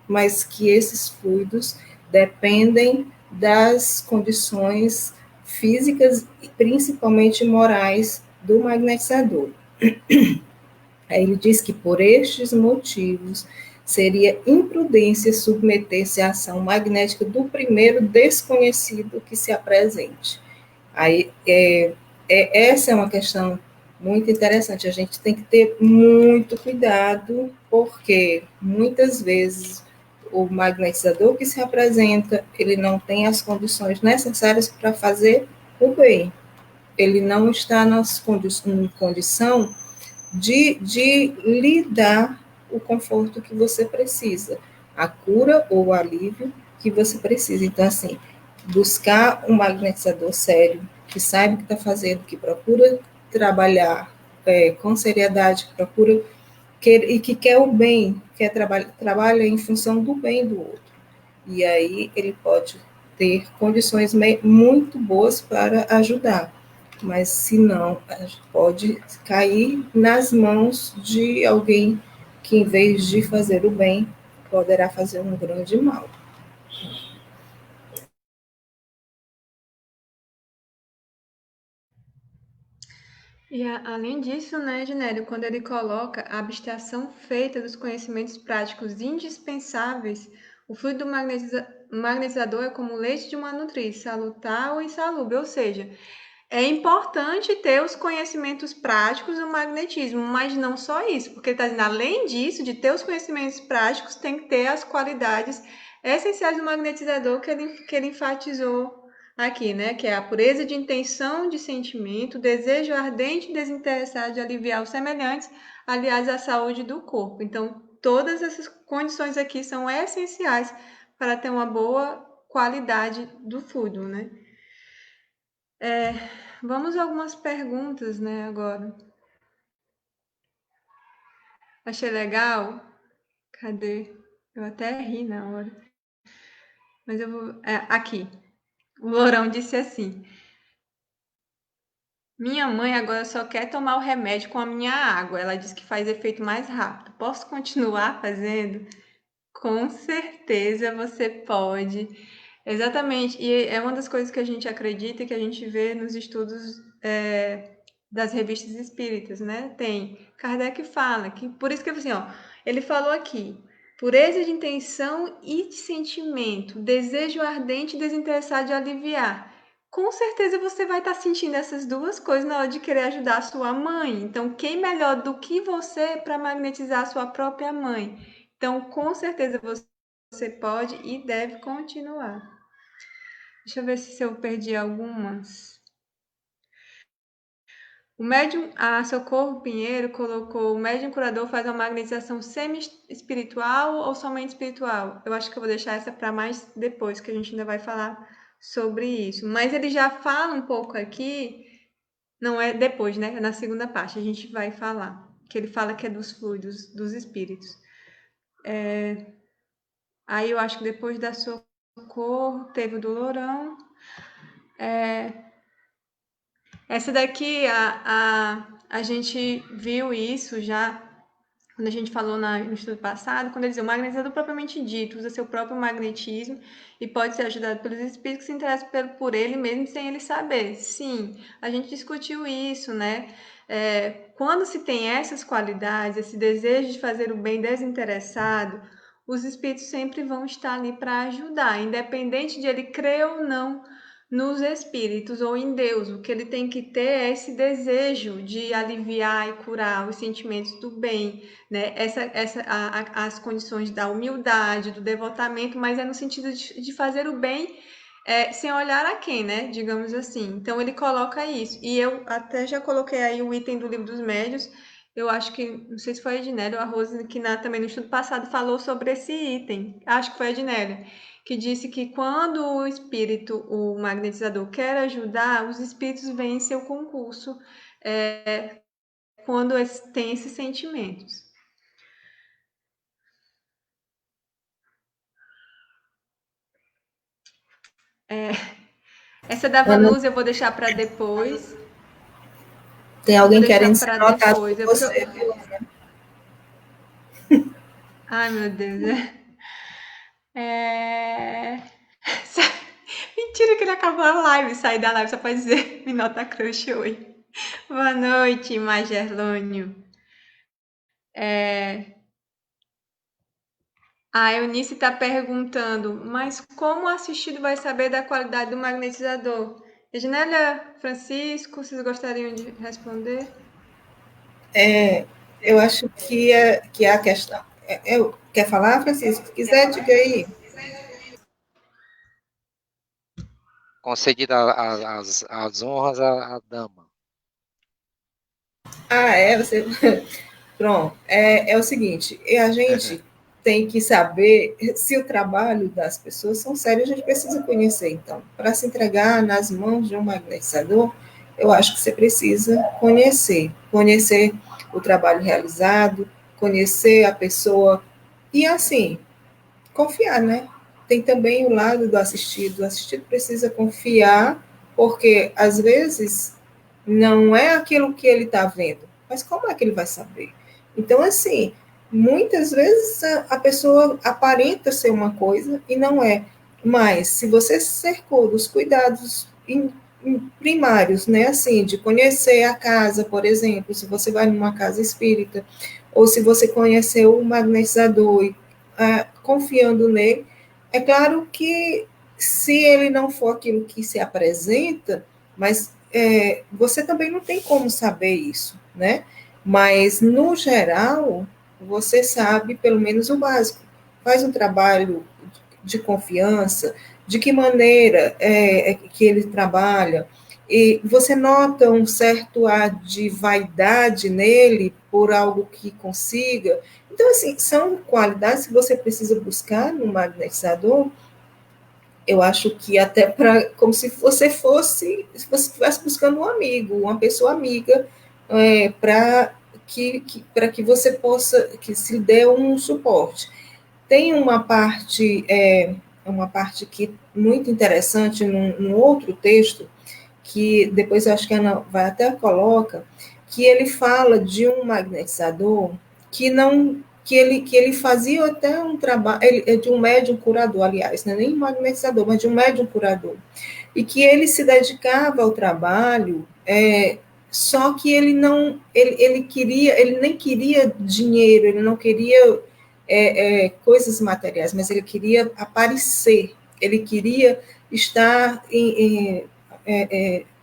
Speaker 2: mas que esses fluidos dependem das condições físicas e principalmente morais do magnetizador. Aí ele diz que por estes motivos seria imprudência submeter-se à ação magnética do primeiro desconhecido que se apresente. Aí essa é uma questão muito interessante. A gente tem que ter muito cuidado, porque muitas vezes o magnetizador que se apresenta, ele não tem as condições necessárias para fazer o bem. Ele não está em condição de lhe dar o conforto que você precisa, a cura ou o alívio que você precisa. Então, assim, buscar um magnetizador sério, que saiba o que está fazendo, que procura trabalhar com seriedade, e que quer o bem, trabalha em função do bem do outro. E aí ele pode ter condições muito boas para ajudar. Mas, se não, a gente pode cair nas mãos de alguém que, em vez de fazer o bem, poderá fazer um grande mal.
Speaker 1: E além disso, né, Genélio, quando ele coloca a abstração feita dos conhecimentos práticos indispensáveis, o fluido magnetizador é como o leite de uma nutriz, salutar ou insalubre, ou seja, é importante ter os conhecimentos práticos do magnetismo, mas não só isso, porque está dizendo, além disso, de ter os conhecimentos práticos, tem que ter as qualidades essenciais do magnetizador que ele enfatizou aqui, né? Que é a pureza de intenção, de sentimento, desejo ardente e desinteressado de aliviar os semelhantes, aliás, à saúde do corpo. Então, todas essas condições aqui são essenciais para ter uma boa qualidade do food, né? Vamos a algumas perguntas, né, agora. Achei legal. Cadê? Eu até ri na hora. Mas eu vou. Aqui. O Lourão disse assim: minha mãe agora só quer tomar o remédio com a minha água. Ela diz que faz efeito mais rápido. Posso continuar fazendo? Com certeza você pode. Exatamente. E é uma das coisas que a gente acredita e que a gente vê nos estudos das revistas espíritas, né? Tem. Kardec fala que, por isso que assim, ó, ele falou aqui, pureza de intenção e de sentimento, desejo ardente e desinteressado de aliviar. Com certeza você vai estar sentindo essas duas coisas na hora de querer ajudar a sua mãe. Então, quem melhor do que você para magnetizar a sua própria mãe? Então, com certeza você pode e deve continuar. Deixa eu ver se eu perdi algumas. O médium, a Socorro Pinheiro colocou: o médium curador faz uma magnetização semi-espiritual ou somente espiritual? Eu acho que eu vou deixar essa para mais depois, que a gente ainda vai falar sobre isso. Mas ele já fala um pouco aqui, não é depois, né? É na segunda parte a gente vai falar, que ele fala que é dos fluidos, dos espíritos. Aí eu acho que depois da Socorro teve o do Lourão. Essa daqui, a gente viu isso já quando a gente falou no estudo passado, quando ele dizia o magnetizador propriamente dito usa seu próprio magnetismo e pode ser ajudado pelos espíritos que se interessam por ele mesmo sem ele saber. Sim, a gente discutiu isso, né? Quando se tem essas qualidades, esse desejo de fazer o bem desinteressado, os espíritos sempre vão estar ali para ajudar, independente de ele crer ou não nos espíritos ou em Deus. O que ele tem que ter é esse desejo de aliviar e curar os sentimentos do bem, né? As condições da humildade, do devotamento, mas é no sentido de fazer o bem sem olhar a quem, né? Digamos assim. Então ele coloca isso. E eu até já coloquei aí o item do Livro dos Médiuns. Eu acho que, não sei se foi a Ednélia ou a Rose, que também no estudo passado falou sobre esse item. Acho que foi a Ednélia, que disse que quando o espírito, o magnetizador, quer ajudar, os espíritos vêm em seu concurso quando tem esses sentimentos. Essa da Vanusa eu vou deixar para depois.
Speaker 2: Tem alguém querendo ser notado por você.
Speaker 1: Ai, meu Deus. Mentira que ele acabou a live. Saí da live só para dizer me nota crush oi. Boa noite, Magerlônio. A Eunice está perguntando, mas como o assistido vai saber da qualidade do magnetizador? Ednélia, Francisco, vocês gostariam de responder?
Speaker 2: Eu acho que é a questão. Quer falar, Francisco? Se quiser, diga aí.
Speaker 4: Concedida as honras à dama.
Speaker 2: Você. Pronto. É o seguinte: a gente tem que saber se o trabalho das pessoas são sérios, a gente precisa conhecer. Então, para se entregar nas mãos de um magnetizador, eu acho que você precisa conhecer o trabalho realizado, conhecer a pessoa e, assim, confiar, né? Tem também o lado do assistido. O assistido precisa confiar, porque, às vezes, não é aquilo que ele está vendo, mas como é que ele vai saber? Então, assim, muitas vezes a pessoa aparenta ser uma coisa e não é. Mas, se você se cercou dos cuidados primários, né, assim, de conhecer a casa, por exemplo, se você vai numa casa espírita, ou se você conheceu o magnetizador e confiando nele, é claro que se ele não for aquilo que se apresenta, mas você também não tem como saber isso, né? Mas, no geral, você sabe pelo menos o básico. Faz um trabalho de confiança, de que maneira que ele trabalha, e você nota um certo ar de vaidade nele por algo que consiga. Então, assim, são qualidades que você precisa buscar no magnetizador. Eu acho que até para, como se você fosse, se você estivesse buscando um amigo, uma pessoa amiga, para para que você possa, que se dê um suporte. Tem uma parte que muito interessante num outro texto, que depois eu acho que a Ana vai até coloca, que ele fala de um magnetizador que não que ele fazia até um trabalho, de um médium curador, aliás, não é nem magnetizador, mas de um médium curador, e que ele se dedicava ao trabalho, só que ele nem queria dinheiro, ele não queria coisas materiais, mas ele queria aparecer, ele queria estar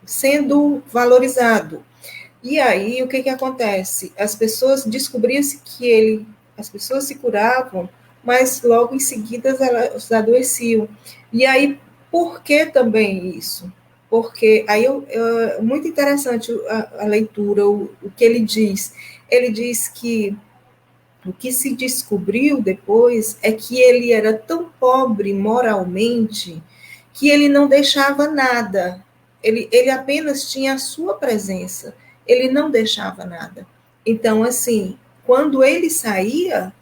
Speaker 2: sendo valorizado. E aí, o que acontece? As pessoas descobriam-se as pessoas se curavam, mas logo em seguida elas adoeciam. E aí, por que também isso? Porque aí muito interessante a leitura, o que ele diz. Ele diz que o que se descobriu depois é que ele era tão pobre moralmente que ele não deixava nada. Ele apenas tinha a sua presença. Ele não deixava nada. Então, assim, quando ele saía,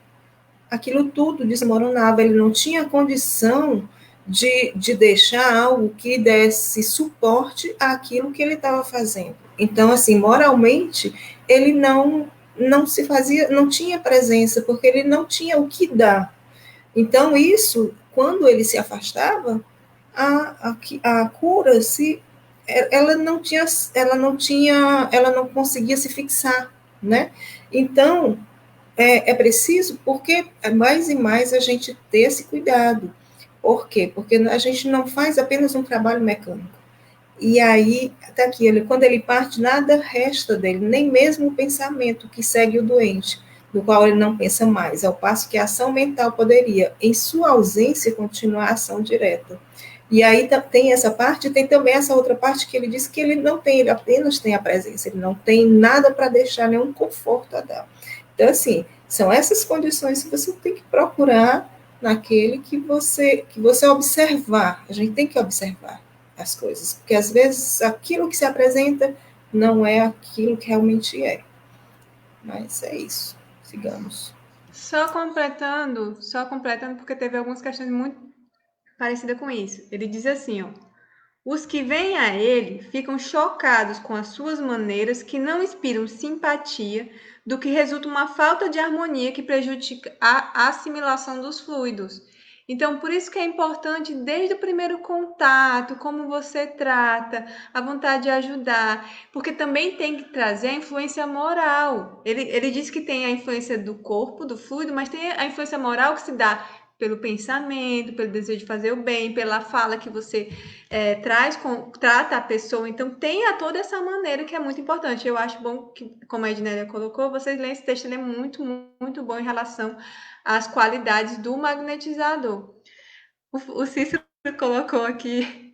Speaker 2: aquilo tudo desmoronava. Ele não tinha condição de deixar algo que desse suporte àquilo que ele estava fazendo. Então, assim, moralmente, ele não se fazia, não tinha presença, porque ele não tinha o que dar. Então, isso, quando ele se afastava, a cura ela não conseguia se fixar, né? Então, é preciso, porque mais e mais a gente ter esse cuidado. Por quê? Porque a gente não faz apenas um trabalho mecânico. E aí, está aqui, quando ele parte, nada resta dele, nem mesmo o pensamento que segue o doente, do qual ele não pensa mais, ao passo que a ação mental poderia, em sua ausência, continuar a ação direta. E aí tem essa parte, tem também essa outra parte que ele diz que ele não tem, ele apenas tem a presença, ele não tem nada para deixar, nenhum conforto a dar. Então, assim, são essas condições que você tem que procurar naquele que você observar. A gente tem que observar as coisas, porque às vezes aquilo que se apresenta não é aquilo que realmente é. Mas é isso. Sigamos.
Speaker 1: Só completando, porque teve algumas questões muito parecidas com isso. Ele diz assim, ó: os que vêm a ele ficam chocados com as suas maneiras que não inspiram simpatia, do que resulta uma falta de harmonia que prejudica a assimilação dos fluidos. Então, por isso que é importante, desde o primeiro contato, como você trata, a vontade de ajudar, porque também tem que trazer a influência moral. Ele diz que tem a influência do corpo, do fluido, mas tem a influência moral que se dá pelo pensamento, pelo desejo de fazer o bem, pela fala que você trata a pessoa. Então, tenha toda essa maneira que é muito importante. Eu acho bom que, como a Ednélia colocou, vocês leem esse texto, ele é muito, muito bom em relação às qualidades do magnetizador. O Cícero colocou aqui: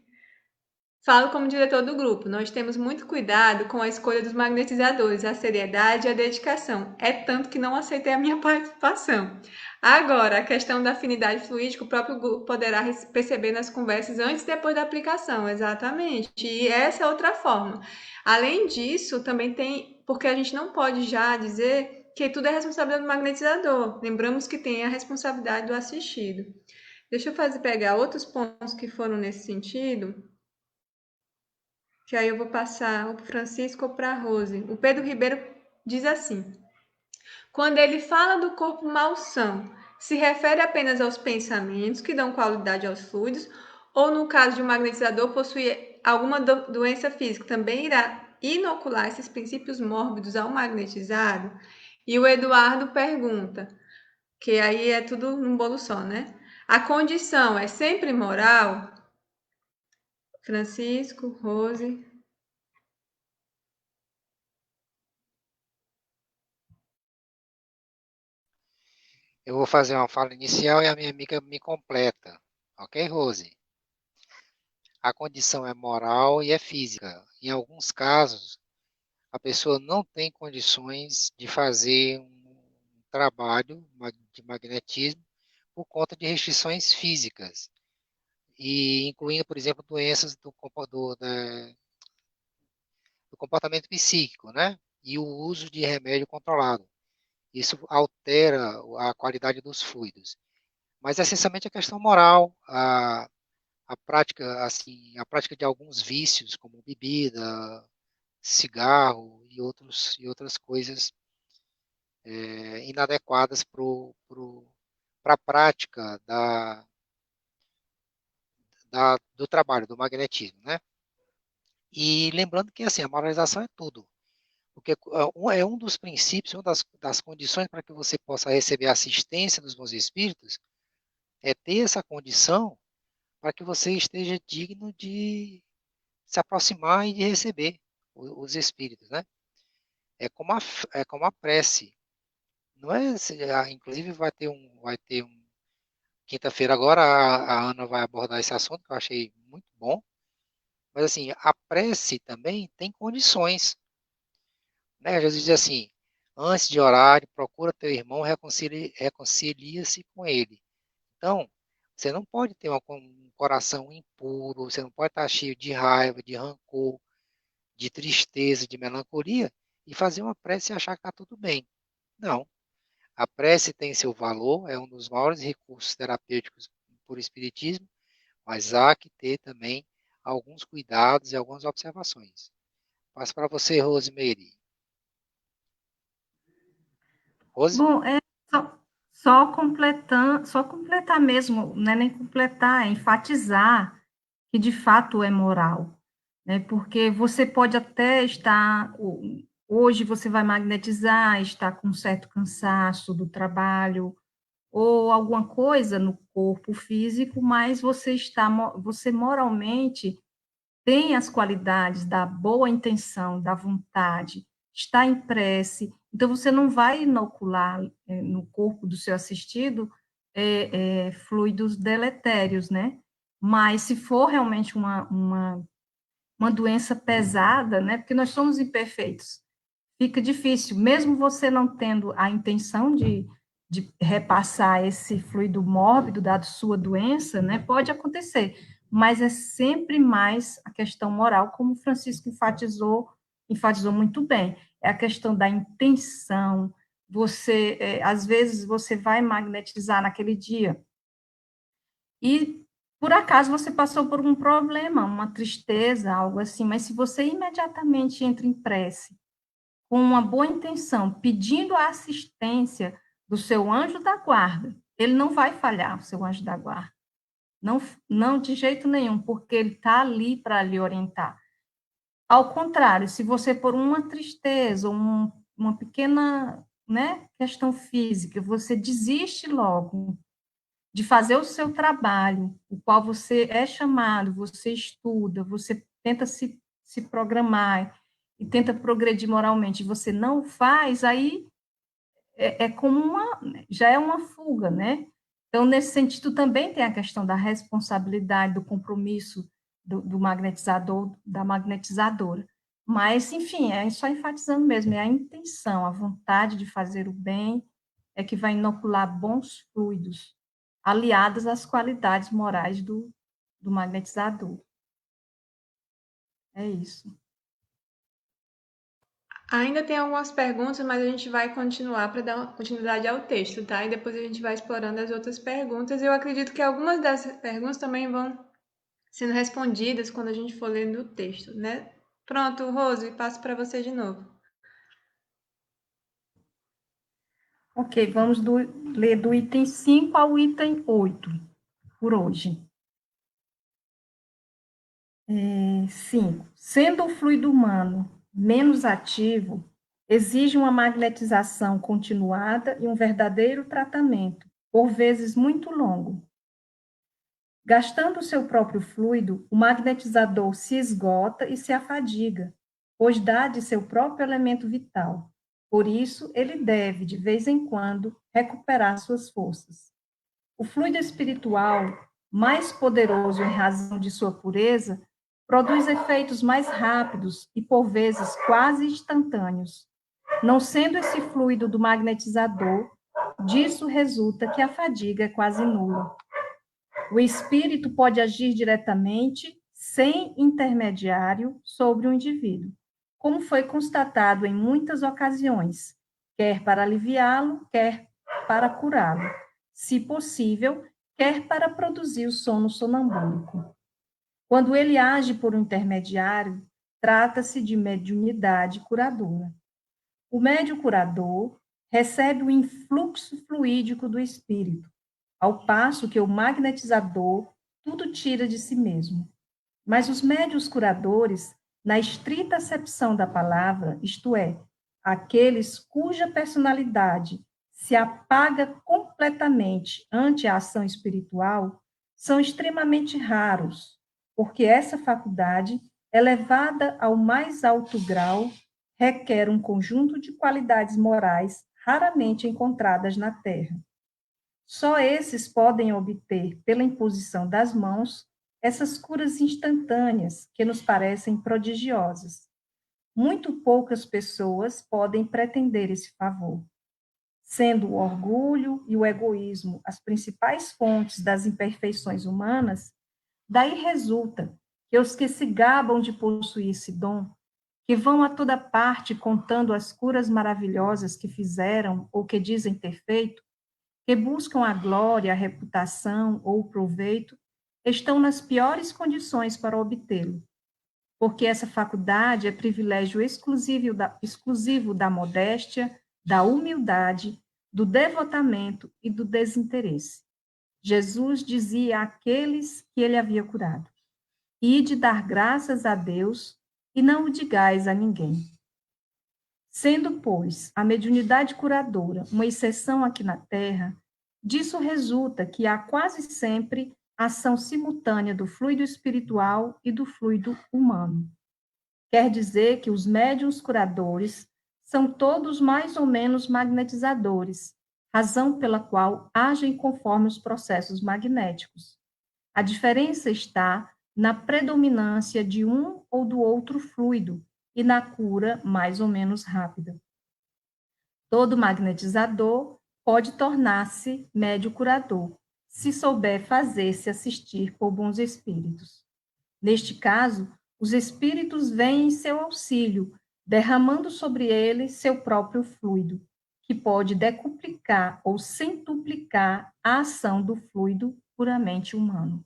Speaker 1: falo como diretor do grupo, nós temos muito cuidado com a escolha dos magnetizadores, a seriedade e a dedicação. É tanto que não aceitei a minha participação. Agora, a questão da afinidade fluídica, o próprio grupo poderá perceber nas conversas antes e depois da aplicação, exatamente. E essa é outra forma. Além disso, também tem, porque a gente não pode já dizer que tudo é responsabilidade do magnetizador. Lembramos que tem a responsabilidade do assistido. Deixa eu pegar outros pontos que foram nesse sentido, que aí eu vou passar o Francisco ou para a Rose. O Pedro Ribeiro diz assim: quando ele fala do corpo malsão, se refere apenas aos pensamentos que dão qualidade aos fluidos, ou no caso de um magnetizador possuir alguma doença física, também irá inocular esses princípios mórbidos ao magnetizado? E o Eduardo pergunta, que aí é tudo num bolo só, né? A condição é sempre moral? Francisco, Rose.
Speaker 4: Eu vou fazer uma fala inicial e a minha amiga me completa. Ok, Rose? a condição é moral e é física. Em alguns casos, a pessoa não tem condições de fazer um trabalho de magnetismo por conta de restrições físicas, e incluindo, por exemplo, doenças do comportamento psíquico, né? E o uso de remédio controlado. Isso altera a qualidade dos fluidos. Mas, essencialmente, a questão moral, a prática, assim, a prática de alguns vícios, como bebida, cigarro e outras coisas inadequadas para a prática do trabalho, do magnetismo, né? E lembrando que, assim, a moralização é tudo. Porque é um dos princípios, uma das condições para que você possa receber a assistência dos bons espíritos, é ter essa condição para que você esteja digno de se aproximar e de receber os espíritos, né? É como a prece. Não é, inclusive vai ter um quinta-feira agora a Ana vai abordar esse assunto que eu achei muito bom. Mas assim, a prece também tem condições, né? Jesus diz assim: antes de orar, procura teu irmão, reconcilia-se com ele. Então, você não pode ter um coração impuro, você não pode estar cheio de raiva, de rancor, de tristeza, de melancolia e fazer uma prece e achar que está tudo bem. Não. A prece tem seu valor, é um dos maiores recursos terapêuticos por espiritismo, mas há que ter também alguns cuidados e algumas observações. Passo para você, Rosemary. Rose?
Speaker 3: Bom, só completando, só completar mesmo, não é nem completar, é enfatizar que de fato é moral, né? Porque você pode até estar, hoje você vai magnetizar, estar com um certo cansaço do trabalho, ou alguma coisa no corpo físico, mas você moralmente tem as qualidades da boa intenção, da vontade, está em prece, então você não vai inocular no corpo do seu assistido fluidos deletérios, né? Mas se for realmente uma doença pesada, né? Porque nós somos imperfeitos, fica difícil, mesmo você não tendo a intenção de repassar esse fluido mórbido da sua doença, né? Pode acontecer, mas é sempre mais a questão moral, como o Francisco enfatizou muito bem, é a questão da intenção. Você, às vezes, você vai magnetizar naquele dia e por acaso você passou por um problema, uma tristeza, algo assim, mas se você imediatamente entra em prece, com uma boa intenção, pedindo a assistência do seu anjo da guarda, ele não vai falhar, o seu anjo da guarda. Não, não de jeito nenhum, porque ele está ali para lhe orientar. Ao contrário, se você, por uma tristeza, uma pequena, né, questão física, você desiste logo de fazer o seu trabalho, o qual você é chamado, você estuda, você tenta se programar e tenta progredir moralmente, você não faz, aí como já é uma fuga, né? Então, nesse sentido, também tem a questão da responsabilidade, do compromisso do magnetizador, da magnetizadora. Mas, enfim, é só enfatizando mesmo, é a intenção, a vontade de fazer o bem, é que vai inocular bons fluidos, aliadas às qualidades morais do magnetizador. É isso.
Speaker 1: Ainda tem algumas perguntas, mas a gente vai continuar para dar uma continuidade ao texto, tá? E depois a gente vai explorando as outras perguntas. Eu acredito que algumas dessas perguntas também vão sendo respondidas quando a gente for lendo o texto, né? Pronto, Rose, passo para você de novo.
Speaker 3: Ok, vamos ler do item 5 ao item 8, por hoje. 5. Sendo o fluido humano menos ativo, exige uma magnetização continuada e um verdadeiro tratamento, por vezes muito longo. Gastando o seu próprio fluido, o magnetizador se esgota e se afadiga, pois dá de seu próprio elemento vital. Por isso, ele deve, de vez em quando, recuperar suas forças. O fluido espiritual mais poderoso em razão de sua pureza, produz efeitos mais rápidos e, por vezes, quase instantâneos. Não sendo esse fluido do magnetizador, disso resulta que a fadiga é quase nula. O espírito pode agir diretamente, sem intermediário, sobre o indivíduo, como foi constatado em muitas ocasiões, quer para aliviá-lo, quer para curá-lo, se possível, quer para produzir o sono sonambúlico. Quando ele age por um intermediário, trata-se de mediunidade curadora. O médium curador recebe o influxo fluídico do espírito, ao passo que o magnetizador tudo tira de si mesmo. Mas os médiuns curadores, na estrita acepção da palavra, isto é, aqueles cuja personalidade se apaga completamente ante a ação espiritual, são extremamente raros, porque essa faculdade, elevada ao mais alto grau, requer um conjunto de qualidades morais raramente encontradas na Terra. Só esses podem obter, pela imposição das mãos, essas curas instantâneas que nos parecem prodigiosas. Muito poucas pessoas podem pretender esse favor. Sendo o orgulho e o egoísmo as principais fontes das imperfeições humanas, daí resulta que os que se gabam de possuir esse dom, que vão a toda parte contando as curas maravilhosas que fizeram ou que dizem ter feito, que buscam a glória, a reputação ou o proveito, estão nas piores condições para obtê-lo, porque essa faculdade é privilégio exclusivo da modéstia, da humildade, do devotamento e do desinteresse. Jesus dizia àqueles que ele havia curado: ide dar graças a Deus e não o digais a ninguém. Sendo, pois, a mediunidade curadora uma exceção aqui na Terra, disso resulta que há quase sempre ação simultânea do fluido espiritual e do fluido humano. Quer dizer que os médiuns curadores são todos mais ou menos magnetizadores, razão pela qual agem conforme os processos magnéticos. A diferença está na predominância de um ou do outro fluido e na cura mais ou menos rápida. Todo magnetizador pode tornar-se médio curador, se souber fazer-se assistir por bons espíritos. Neste caso, os espíritos vêm em seu auxílio, derramando sobre ele seu próprio fluido, que pode decuplicar ou centuplicar a ação do fluido puramente humano.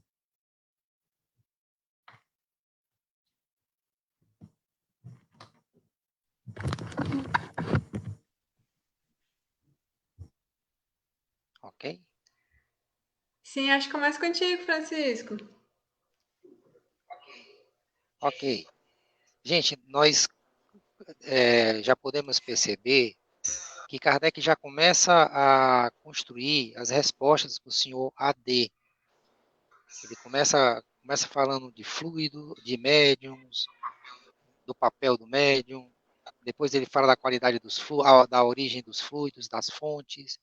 Speaker 4: Ok?
Speaker 1: Sim, acho que começa contigo, Francisco.
Speaker 4: Ok. Gente, nós já podemos perceber que Kardec já começa a construir as respostas para o senhor AD. Ele começa falando de fluido, de médiums, do papel do médium. Depois ele fala da qualidade dos fluidos, da origem dos fluidos, das fontes,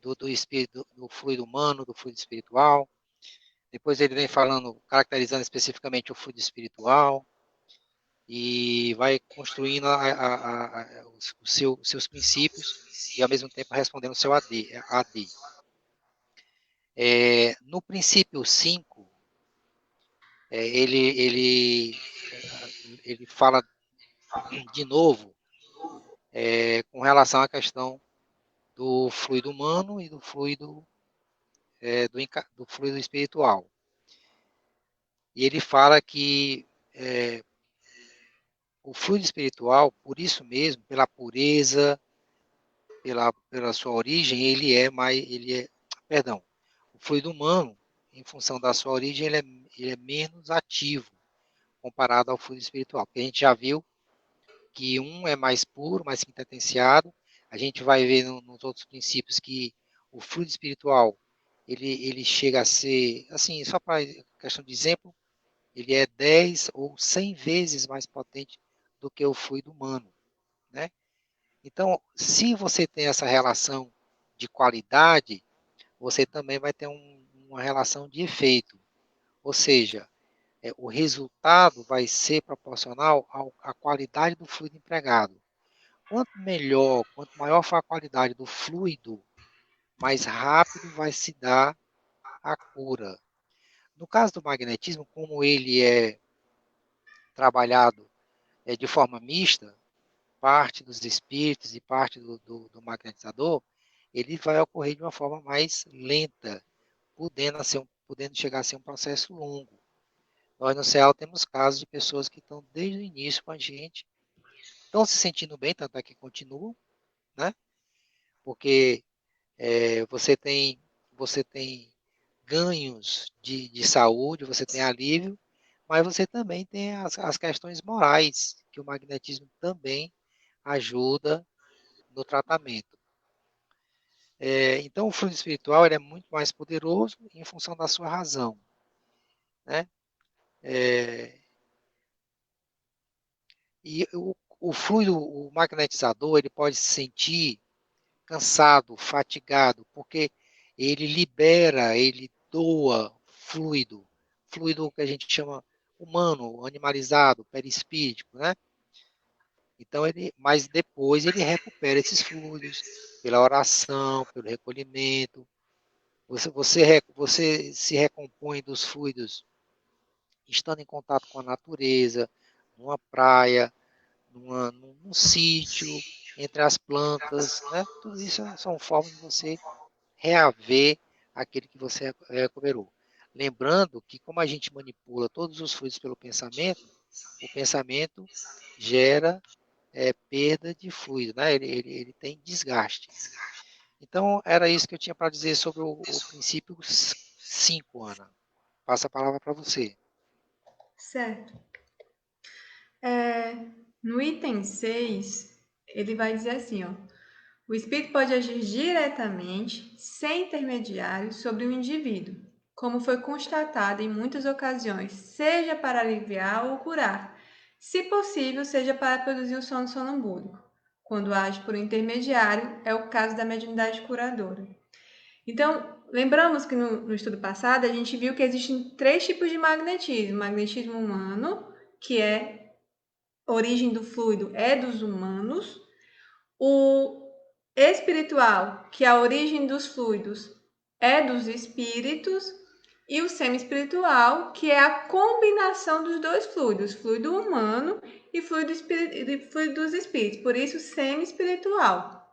Speaker 4: do espírito, do fluido humano, do fluido espiritual. Depois ele vem falando, caracterizando especificamente o fluido espiritual e vai construindo os seus princípios e ao mesmo tempo respondendo o seu AD. No princípio 5, ele fala de novo com relação à questão do fluido humano e do fluido, do fluido espiritual. E ele fala que o fluido espiritual, por isso mesmo, pela pureza, pela sua origem, perdão, o fluido humano, em função da sua origem, ele é menos ativo comparado ao fluido espiritual. Porque a gente já viu que um é mais puro, mais quintessenciado. A gente vai ver nos outros princípios que o fluido espiritual, ele chega a ser, assim, só para questão de exemplo, ele é 10 ou 100 vezes mais potente do que o fluido humano, né? Então, se você tem essa relação de qualidade, você também vai ter uma relação de efeito, ou seja, o resultado vai ser proporcional à qualidade do fluido empregado. Quanto melhor, quanto maior for a qualidade do fluido, mais rápido vai se dar a cura. No caso do magnetismo, como ele é trabalhado de forma mista, parte dos espíritos e parte do magnetizador, ele vai ocorrer de uma forma mais lenta, podendo chegar a ser um processo longo. Nós no CEAL temos casos de pessoas que estão desde o início com a gente, estão se sentindo bem, tanto é que continuam, né? Porque você tem ganhos de saúde, você tem alívio, mas você também tem as questões morais, que o magnetismo também ajuda no tratamento. Então, o fluido espiritual ele é muito mais poderoso em função da sua razão, né? E o fluido, o magnetizador, ele pode se sentir cansado, fatigado, porque ele doa fluido que a gente chama humano, animalizado, perispíritico, né? Então mas depois ele recupera esses fluidos pela oração, pelo recolhimento. Você se recompõe dos fluidos estando em contato com a natureza, numa praia, num sítio, entre as plantas, né? Tudo isso são formas de você reaver aquele que você recuperou. Lembrando que como a gente manipula todos os fluidos pelo pensamento, o pensamento gera perda de fluido, né? Ele tem desgaste. Então, era isso que eu tinha para dizer sobre o princípio 5, Ana. Passa a palavra para você.
Speaker 1: Certo. No item 6, ele vai dizer assim, ó. O espírito pode agir diretamente, sem intermediário, sobre o indivíduo, como foi constatado em muitas ocasiões, seja para aliviar ou curar, se possível, seja para produzir o sono sonambúlico. Quando age por um intermediário, é o caso da mediunidade curadora. Então, lembramos que no estudo passado a gente viu que existem 3 tipos de magnetismo. Magnetismo humano, que é origem do fluido é dos humanos. O espiritual, que a origem dos fluidos é dos espíritos. E o semi-espiritual, que é a combinação dos dois fluidos, fluido humano e fluido dos espíritos. Por isso, semi-espiritual.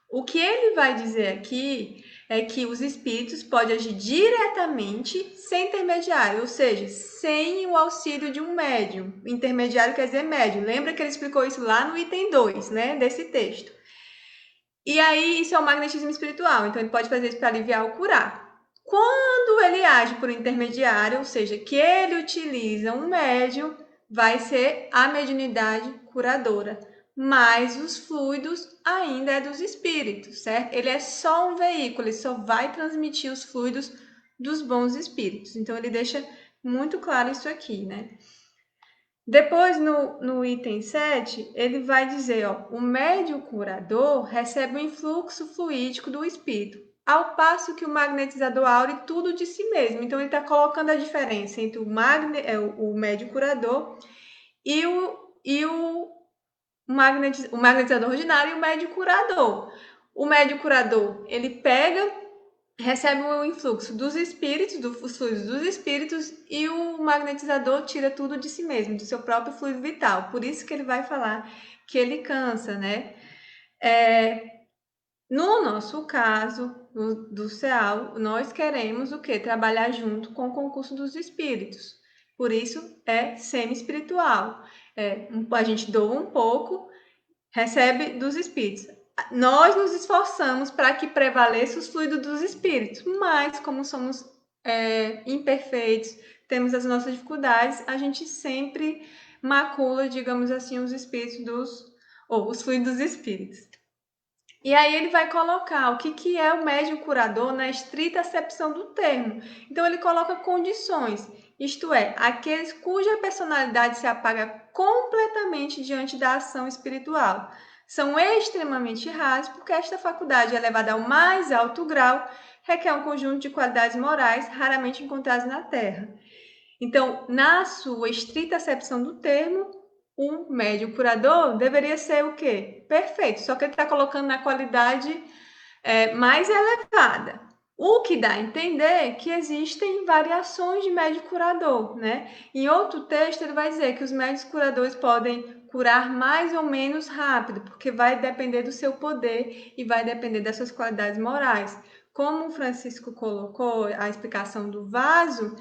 Speaker 1: O que ele vai dizer aqui é que os espíritos podem agir diretamente sem intermediário, ou seja, sem o auxílio de um médium. Intermediário quer dizer médium. Lembra que ele explicou isso lá no item 2, né, desse texto. E aí, isso é o magnetismo espiritual. Então, ele pode fazer isso para aliviar ou curar. Quando ele age por intermediário, ou seja, que ele utiliza um médium, vai ser a mediunidade curadora. Mas os fluidos ainda é dos espíritos, certo? Ele é só um veículo, ele só vai transmitir os fluidos dos bons espíritos. Então, ele deixa muito claro isso aqui, né? Depois, no item 7, ele vai dizer, ó, o médium curador recebe o influxo fluídico do espírito, ao passo que o magnetizador aure tudo de si mesmo. Então, ele está colocando a diferença entre o médium curador e o magnetizador ordinário e o médium curador. O médium curador, ele recebe o influxo dos espíritos, dos fluidos dos espíritos, e o magnetizador tira tudo de si mesmo, do seu próprio fluido vital. Por isso que ele vai falar que ele cansa, né? No nosso caso, do CEAL, nós queremos o quê? Trabalhar junto com o concurso dos espíritos. Por isso, é semi-espiritual. A gente doa um pouco, recebe dos espíritos. Nós nos esforçamos para que prevaleça os fluidos dos espíritos, mas como somos imperfeitos, temos as nossas dificuldades, a gente sempre macula, digamos assim, os espíritos os fluidos dos espíritos. E aí ele vai colocar o que é o médium curador na estrita acepção do termo. Então ele coloca condições, isto é, aqueles cuja personalidade se apaga completamente diante da ação espiritual. São extremamente raros porque esta faculdade é levada ao mais alto grau, requer um conjunto de qualidades morais raramente encontradas na Terra. Então, na sua estrita acepção do termo, o médium curador deveria ser o quê? Perfeito, só que ele está colocando na qualidade mais elevada. O que dá a entender que existem variações de médium curador, né? Em outro texto, ele vai dizer que os médios curadores podem curar mais ou menos rápido, porque vai depender do seu poder e vai depender das suas qualidades morais. Como o Francisco colocou a explicação do vaso,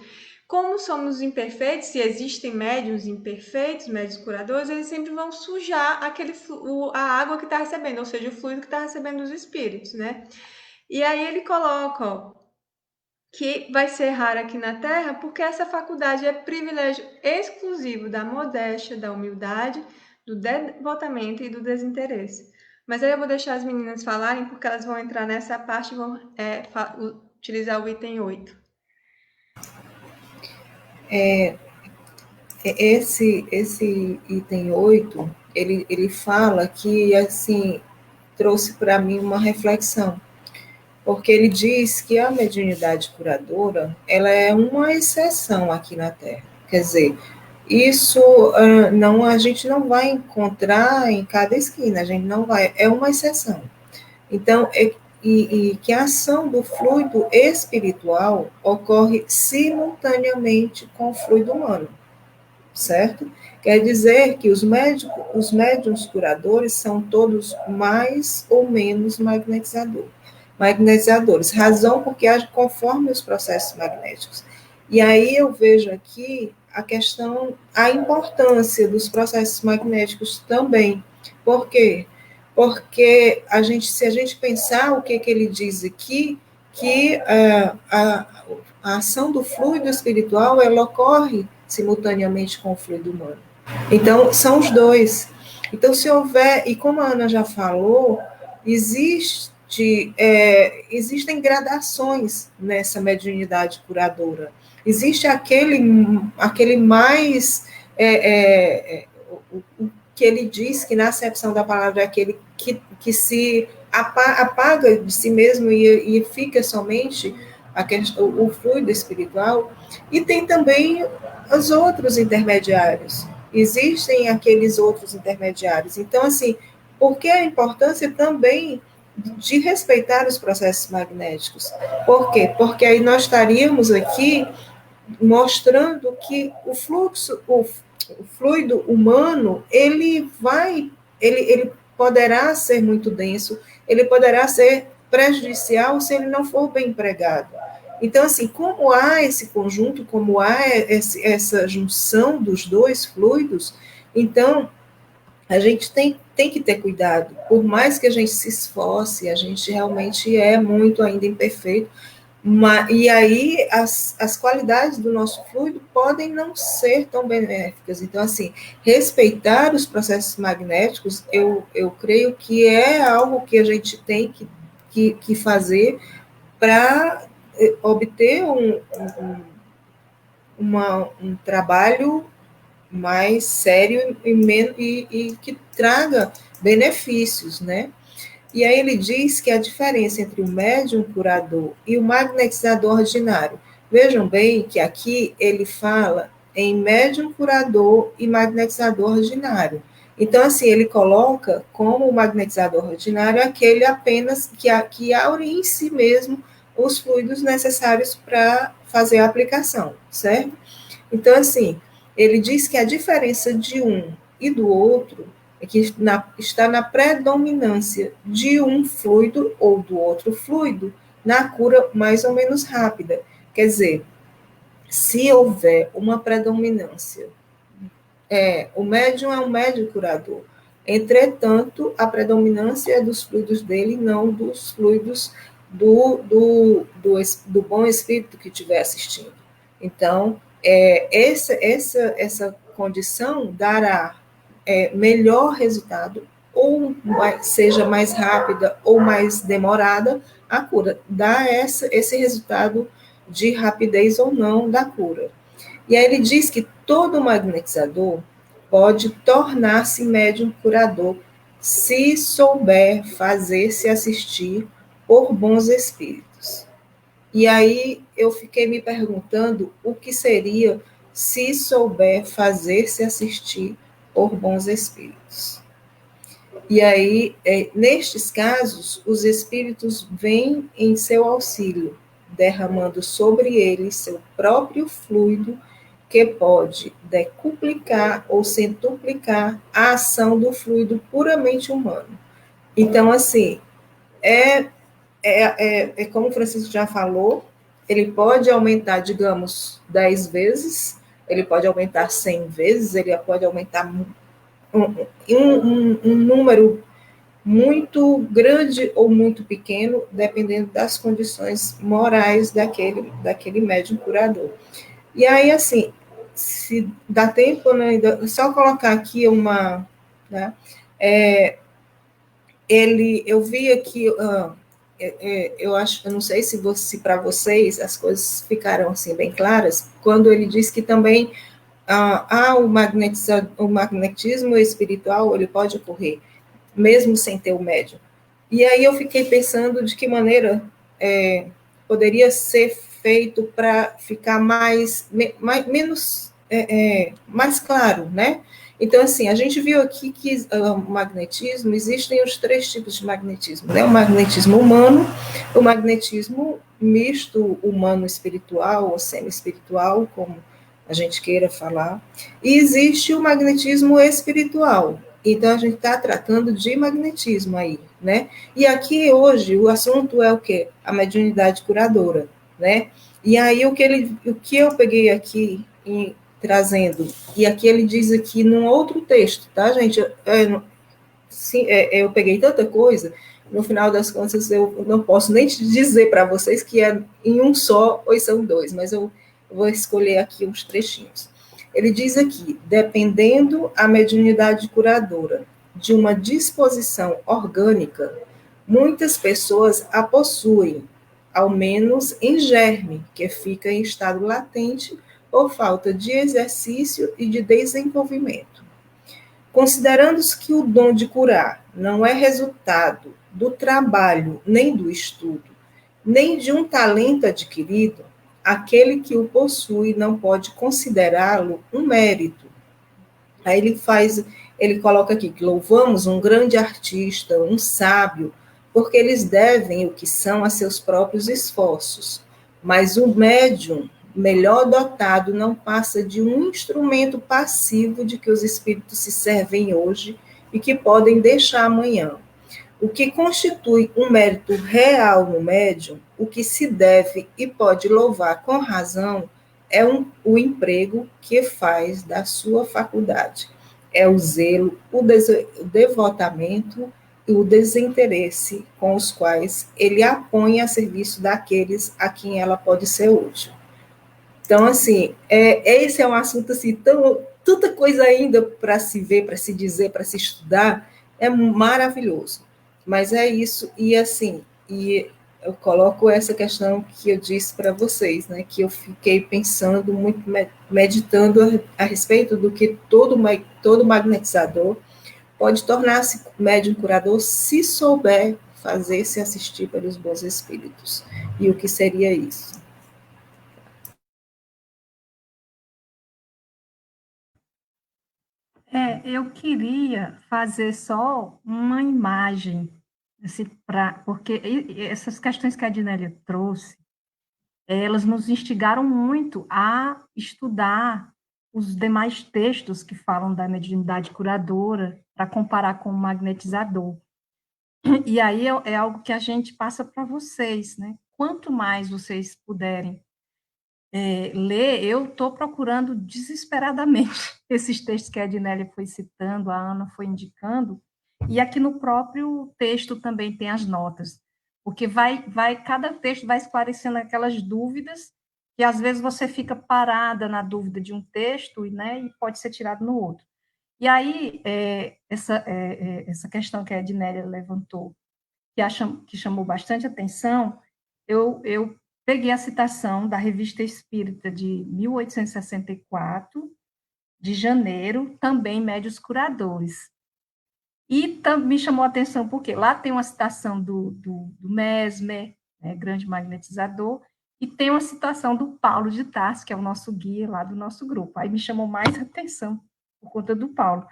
Speaker 1: como somos imperfeitos, se existem médiuns imperfeitos, médios curadores, eles sempre vão sujar a água que está recebendo, ou seja, o fluido que está recebendo dos espíritos, né? E aí ele coloca, ó, que vai ser raro aqui na Terra, porque essa faculdade é privilégio exclusivo da modéstia, da humildade, do devotamento e do desinteresse. Mas aí eu vou deixar as meninas falarem, porque elas vão entrar nessa parte e vão utilizar o item 8.
Speaker 2: Esse item 8, ele fala que, assim, trouxe para mim uma reflexão, porque ele diz que a mediunidade curadora, ela é uma exceção aqui na Terra. Quer dizer, isso não, a gente não vai encontrar em cada esquina, a gente não vai, é uma exceção. Então, e que a ação do fluido espiritual ocorre simultaneamente com o fluido humano, certo? Quer dizer que os médiuns curadores são todos mais ou menos magnetizadores, razão porque agem conforme os processos magnéticos. E aí eu vejo aqui a questão, a importância dos processos magnéticos também. Por quê? Porque se a gente pensar o que ele diz aqui, que a ação do fluido espiritual, ela ocorre simultaneamente com o fluido humano. Então, são os dois. Então, se houver, e como a Ana já falou, existem gradações nessa mediunidade curadora. Existe aquele mais, o que ele diz que na acepção da palavra é aquele que se apaga de si mesmo e fica somente o fluido espiritual, e tem também os outros intermediários. Existem aqueles outros intermediários. Então, assim, por que a importância também de respeitar os processos magnéticos? Por quê? Porque aí nós estaríamos aqui mostrando que o fluido humano, ele poderá ser muito denso, ele poderá ser prejudicial se ele não for bem empregado. Então, assim, como há esse conjunto, como há essa junção dos dois fluidos, então a gente tem que ter cuidado. Por mais que a gente se esforce, a gente realmente é muito ainda imperfeito, e aí as qualidades do nosso fluido podem não ser tão benéficas. Então, assim, respeitar os processos magnéticos, eu creio que é algo que a gente tem que fazer para obter um trabalho mais sério e que traga benefícios, né? E aí ele diz que a diferença entre o médium curador e o magnetizador ordinário. Vejam bem que aqui ele fala em médium curador e magnetizador ordinário. Então, assim, ele coloca como o magnetizador ordinário aquele apenas que aure em si mesmo os fluidos necessários para fazer a aplicação, certo? Então, assim, ele diz que a diferença de um e do outro é que está na predominância de um fluido ou do outro fluido na cura mais ou menos rápida. Quer dizer, se houver uma predominância, o médium é um médium curador. Entretanto, a predominância é dos fluidos dele, não dos fluidos do bom espírito que estiver assistindo. Então, essa condição dará melhor resultado, ou seja mais rápida ou mais demorada a cura. Dá esse resultado de rapidez ou não da cura. E aí ele diz que todo magnetizador pode tornar-se médium curador se souber fazer-se assistir por bons espíritos. E aí eu fiquei me perguntando o que seria se souber fazer-se assistir por bons espíritos. E aí, nestes casos, os espíritos vêm em seu auxílio, derramando sobre eles seu próprio fluido, que pode decuplicar ou centuplicar a ação do fluido puramente humano. Então, assim, é como o Francisco já falou, ele pode aumentar, digamos, 10 vezes, ele pode aumentar 100 vezes, ele pode aumentar um número muito grande ou muito pequeno, dependendo das condições morais daquele médium curador. E aí, assim, se dá tempo, né, só colocar aqui uma, né, eu vi aqui, eu acho, eu não sei se para vocês as coisas ficaram assim bem claras, quando ele diz que também o magnetismo espiritual, ele pode ocorrer, mesmo sem ter o médium. E aí eu fiquei pensando de que maneira poderia ser feito para ficar mais claro, né? Então, assim, a gente viu aqui que o magnetismo, existem os 3 tipos de magnetismo, né? O magnetismo humano, o magnetismo misto humano-espiritual ou semi-espiritual, como a gente queira falar, e existe o magnetismo espiritual. Então, a gente está tratando de magnetismo aí, né? E aqui, hoje, o assunto é o quê? A mediunidade curadora, né? E aí, o que eu peguei aqui trazendo, e aqui ele diz aqui num outro texto, tá, gente? Eu peguei tanta coisa, no final das contas, eu não posso nem te dizer para vocês que é em um só ou são 2, mas eu vou escolher aqui uns trechinhos. Ele diz aqui, dependendo a mediunidade curadora de uma disposição orgânica, muitas pessoas a possuem, ao menos em germe, que fica em estado latente por falta de exercício e de desenvolvimento. Considerando-se que o dom de curar não é resultado do trabalho, nem do estudo, nem de um talento adquirido, aquele que o possui não pode considerá-lo um mérito. Aí ele coloca aqui que louvamos um grande artista, um sábio, porque eles devem o que são a seus próprios esforços. Mas o médium melhor dotado não passa de um instrumento passivo de que os espíritos se servem hoje e que podem deixar amanhã. O que constitui um mérito real no médium, o que se deve e pode louvar com razão, é o emprego que faz da sua faculdade. É o zelo, o devotamento e o desinteresse com os quais ele a põe a serviço daqueles a quem ela pode ser útil. Então, assim, esse é um assunto assim, tanta coisa ainda para se ver, para se dizer, para se estudar, é maravilhoso. Mas é isso, e assim, eu coloco essa questão que eu disse para vocês, né, que eu fiquei pensando muito, meditando a respeito do que todo magnetizador pode tornar-se médium curador se souber fazer-se assistir pelos bons espíritos. E o que seria isso?
Speaker 3: Eu queria fazer só uma imagem, assim, porque essas questões que a Dinélia trouxe, elas nos instigaram muito a estudar os demais textos que falam da mediunidade curadora, para comparar com o magnetizador. E aí é algo que a gente passa para vocês, né? Quanto mais vocês puderem ler, eu estou procurando desesperadamente esses textos que a Ednélia foi citando, a Ana foi indicando, e aqui no próprio texto também tem as notas, porque cada texto vai esclarecendo aquelas dúvidas que às vezes você fica parada na dúvida de um texto, né, e pode ser tirado no outro. E aí, essa questão que a Ednélia levantou, que chamou bastante atenção, eu peguei a citação da Revista Espírita de 1864, de janeiro, também Médios Curadores. E me chamou a atenção porque lá tem uma citação do Mesmer, né, grande magnetizador, e tem uma citação do Paulo de Tarso, que é o nosso guia lá do nosso grupo. Aí me chamou mais atenção por conta do Paulo.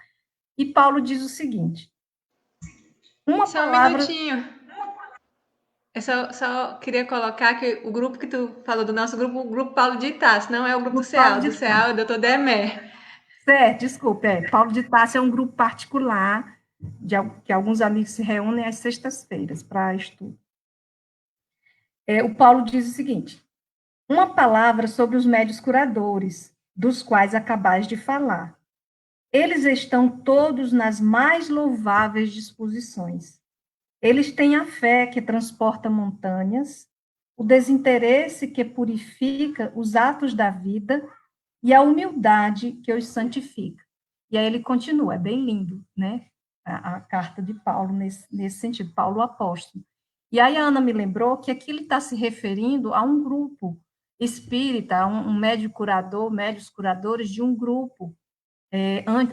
Speaker 3: E Paulo diz o seguinte: uma
Speaker 1: Só um
Speaker 3: palavra.
Speaker 1: minutinho. Eu só queria colocar que o grupo que tu falou do nosso grupo, o grupo Paulo de Itácio, não é o grupo do
Speaker 3: Do Paulo
Speaker 1: CEAL.
Speaker 3: de
Speaker 1: Do CEAL é o Dr. Demer.
Speaker 3: Certo, desculpe, Paulo de Tarso é um grupo particular que alguns amigos se reúnem às sextas-feiras para estudo. O Paulo diz o seguinte: uma palavra sobre os médios curadores, dos quais acabais de falar. Eles estão todos nas mais louváveis disposições. Eles têm a fé que transporta montanhas, o desinteresse que purifica os atos da vida e a humildade que os santifica. E aí ele continua, é bem lindo, né? A carta de Paulo nesse sentido, Paulo o apóstolo. E aí a Ana me lembrou que aqui ele está se referindo a um grupo espírita, a um médio curador, médios curadores de um grupo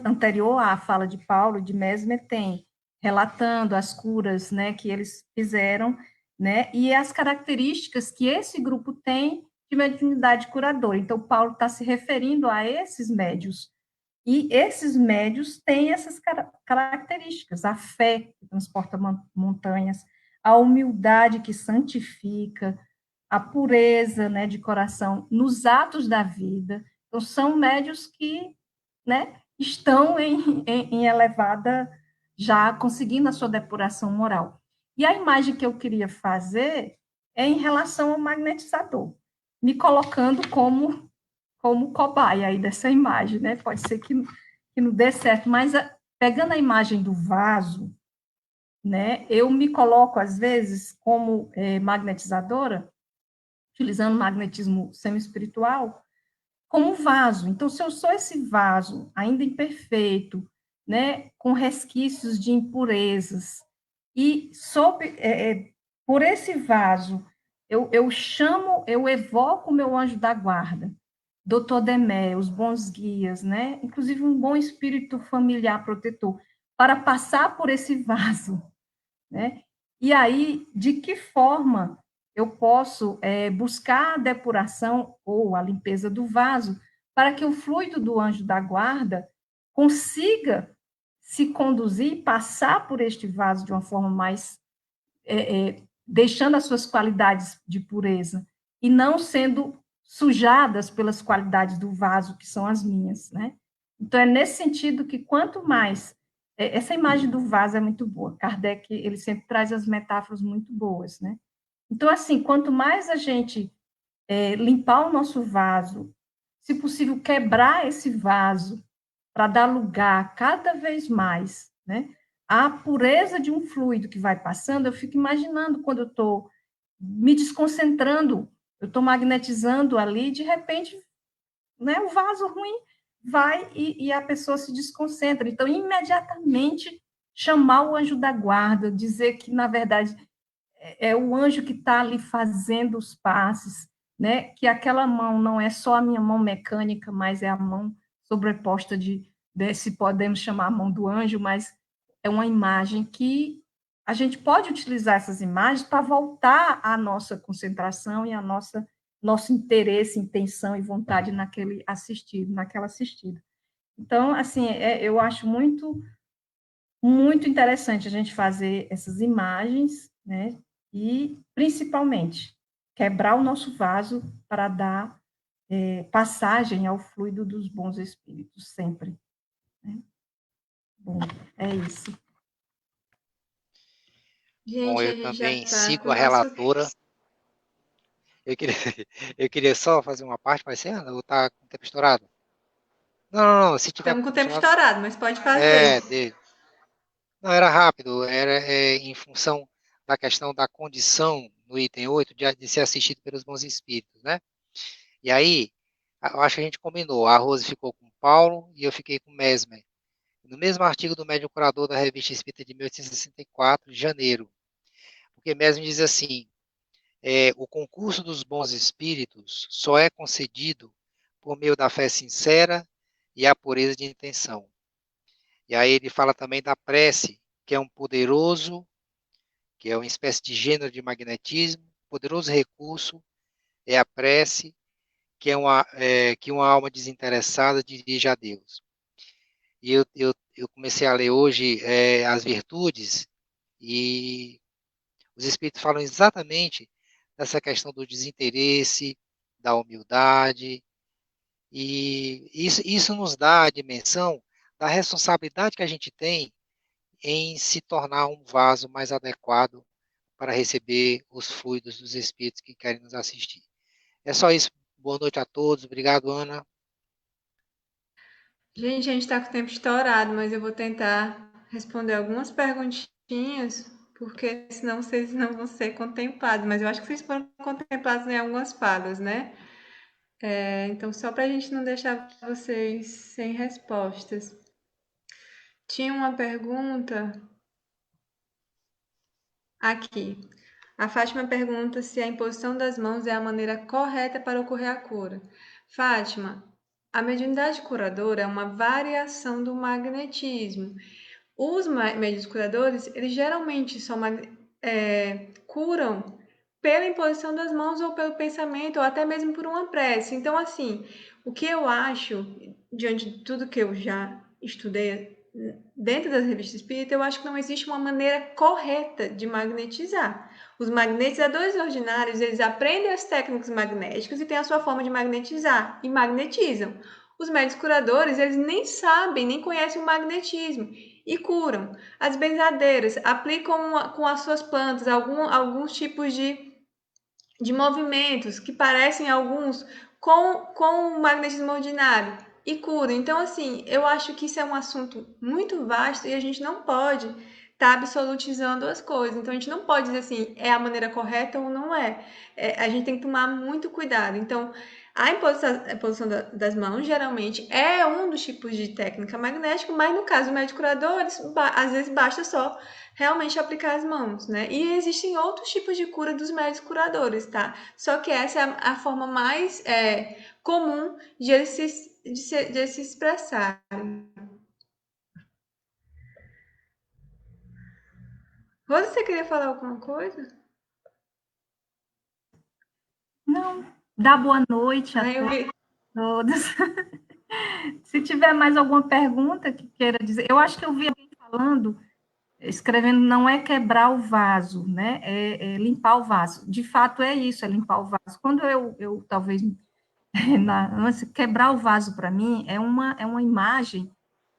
Speaker 3: anterior à fala de Paulo, de Mesmer, tem, relatando as curas, né, que eles fizeram, né, e as características que esse grupo tem de mediunidade curadora. Então, Paulo está se referindo a esses médios, e esses médios têm essas características, a fé que transporta montanhas, a humildade que santifica, a pureza, né, de coração nos atos da vida. Então, são médios que, né, estão em elevada, já conseguindo a sua depuração moral. E a imagem que eu queria fazer é em relação ao magnetizador, me colocando como cobaia aí dessa imagem, né? Pode ser que não dê certo, mas pegando a imagem do vaso, né? Eu me coloco às vezes como magnetizadora, utilizando magnetismo semi-espiritual, como vaso. Então, se eu sou esse vaso ainda imperfeito, né, com resquícios de impurezas, e por esse vaso, eu chamo, eu evoco o meu anjo da guarda, Doutor Demé, os bons guias, né, inclusive um bom espírito familiar protetor, para passar por esse vaso, né? E aí, de que forma eu posso buscar a depuração ou a limpeza do vaso para que o fluido do anjo da guarda consiga se conduzir e passar por este vaso de uma forma mais deixando as suas qualidades de pureza e não sendo sujadas pelas qualidades do vaso que são as minhas, né? Então é nesse sentido que quanto mais essa imagem do vaso é muito boa. Kardec, ele sempre traz as metáforas muito boas, né? Então, assim, quanto mais a gente limpar o nosso vaso, se possível, quebrar esse vaso para dar lugar cada vez mais, né, à pureza de um fluido que vai passando, eu fico imaginando quando eu estou me desconcentrando, eu estou magnetizando ali, de repente, né, o vaso ruim vai e a pessoa se desconcentra. Então, imediatamente chamar o anjo da guarda, dizer que, na verdade, é o anjo que está ali fazendo os passes, né? Que aquela mão não é só a minha mão mecânica, mas é a mão sobreposta se podemos chamar a mão do anjo, mas é uma imagem que a gente pode utilizar essas imagens para voltar à nossa concentração e nosso interesse, intenção e vontade naquele assistido, naquela assistida. Então, assim, eu acho muito interessante a gente fazer essas imagens, né? E, principalmente, quebrar o nosso vaso para dar passagem ao fluido dos bons espíritos, sempre. Né? Bom, é isso.
Speaker 4: Bom,
Speaker 1: Gente,
Speaker 4: eu
Speaker 1: a gente já
Speaker 4: também
Speaker 1: está com
Speaker 4: sigo
Speaker 1: o
Speaker 4: a
Speaker 1: nosso.
Speaker 4: relatora. Eu queria, eu queria só fazer uma parte, mas você anda ou tá com o tempo estourado? Não, não, não, se tiver com
Speaker 1: Estamos
Speaker 4: o
Speaker 1: com o
Speaker 4: tempo
Speaker 1: tempo
Speaker 4: estourado,
Speaker 1: estourado, mas pode fazer.
Speaker 4: é, não, era rápido, era em função da questão da condição no item 8 de ser assistido pelos bons espíritos, né? E aí, eu acho que a gente combinou, a Rose ficou com o Paulo e eu fiquei com o Mesmer. No mesmo artigo do Médium Curador da Revista Espírita de 1864, de janeiro, porque Mesmer diz assim, o concurso dos bons espíritos só é concedido por meio da fé sincera e a pureza de intenção. E aí ele fala também da prece, que é um poderoso, que é uma espécie de gênero de magnetismo, poderoso recurso é a prece que uma alma desinteressada dirige a Deus. E eu comecei a ler hoje as virtudes, e os Espíritos falam exatamente dessa questão do desinteresse, da humildade, e isso nos dá a dimensão da responsabilidade que a gente tem em se tornar um vaso mais adequado para receber os fluidos dos Espíritos que querem nos assistir. É só isso. Boa noite a todos. Obrigado, Ana.
Speaker 1: Gente, a gente está com o tempo estourado, mas eu vou tentar responder algumas perguntinhas, porque senão vocês não vão ser contemplados. Mas eu acho que vocês foram contemplados em algumas falas, né? Então, só para a gente não deixar vocês sem respostas. Tinha uma pergunta aqui. A Fátima pergunta se a imposição das mãos é a maneira correta para ocorrer a cura. Fátima, a mediunidade curadora é uma variação do magnetismo. Os médiuns curadores, eles geralmente curam pela imposição das mãos ou pelo pensamento, ou até mesmo por uma prece. Então, assim, o que eu acho, diante de tudo que eu já estudei dentro das revistas espírita, eu acho que não existe uma maneira correta de magnetizar. Os magnetizadores ordinários, eles aprendem as técnicas magnéticas e têm a sua forma de magnetizar, e magnetizam. Os médios curadores, eles nem sabem, nem conhecem o magnetismo e curam. As benzadeiras aplicam com as suas plantas alguns tipos de movimentos que parecem alguns com o magnetismo ordinário e curam. Então, assim, eu acho que isso é um assunto muito vasto e a gente não pode estar absolutizando as coisas. Então, a gente não pode dizer assim, é a maneira correta ou não é. A gente tem que tomar muito cuidado. Então, a imposição das mãos, geralmente, é um dos tipos de técnica magnética, mas no caso do médico curador, às vezes basta só realmente aplicar as mãos, né? E existem outros tipos de cura dos médicos curadores, tá? Só que essa é a forma mais comum de eles se expressar. Rosa, você queria falar alguma coisa?
Speaker 3: Não, dá boa noite a todos. Se tiver mais alguma pergunta que queira dizer, eu acho que eu vi alguém falando, escrevendo, não é quebrar o vaso, né? É limpar o vaso. De fato é isso, é limpar o vaso. Quando eu talvez quebrar o vaso para mim é uma imagem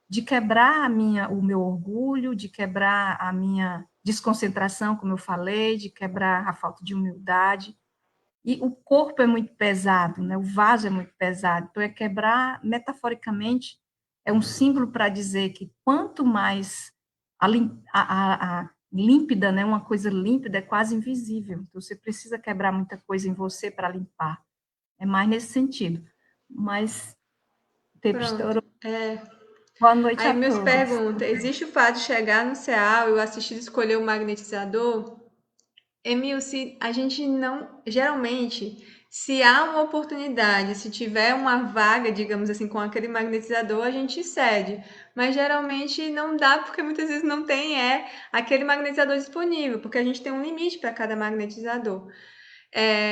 Speaker 3: de quebrar o meu orgulho, de quebrar a minha desconcentração, como eu falei, de quebrar a falta de humildade. E o corpo é muito pesado, né? O vaso é muito pesado. Então, é quebrar, metaforicamente, é um símbolo para dizer que quanto mais a límpida, né? Uma coisa límpida é quase invisível. Então, você precisa quebrar muita coisa em você para limpar. É mais nesse sentido. Mas o tempo estourou. Boa noite
Speaker 1: Aí
Speaker 3: a
Speaker 1: meus
Speaker 3: todos.
Speaker 1: pergunta, existe o fato de chegar no CEAL e o assistir escolher o magnetizador? Emilce, a gente não, geralmente, se há uma oportunidade, se tiver uma vaga, digamos assim, com aquele magnetizador, a gente cede. Mas geralmente não dá, porque muitas vezes não tem aquele magnetizador disponível, porque a gente tem um limite para cada magnetizador.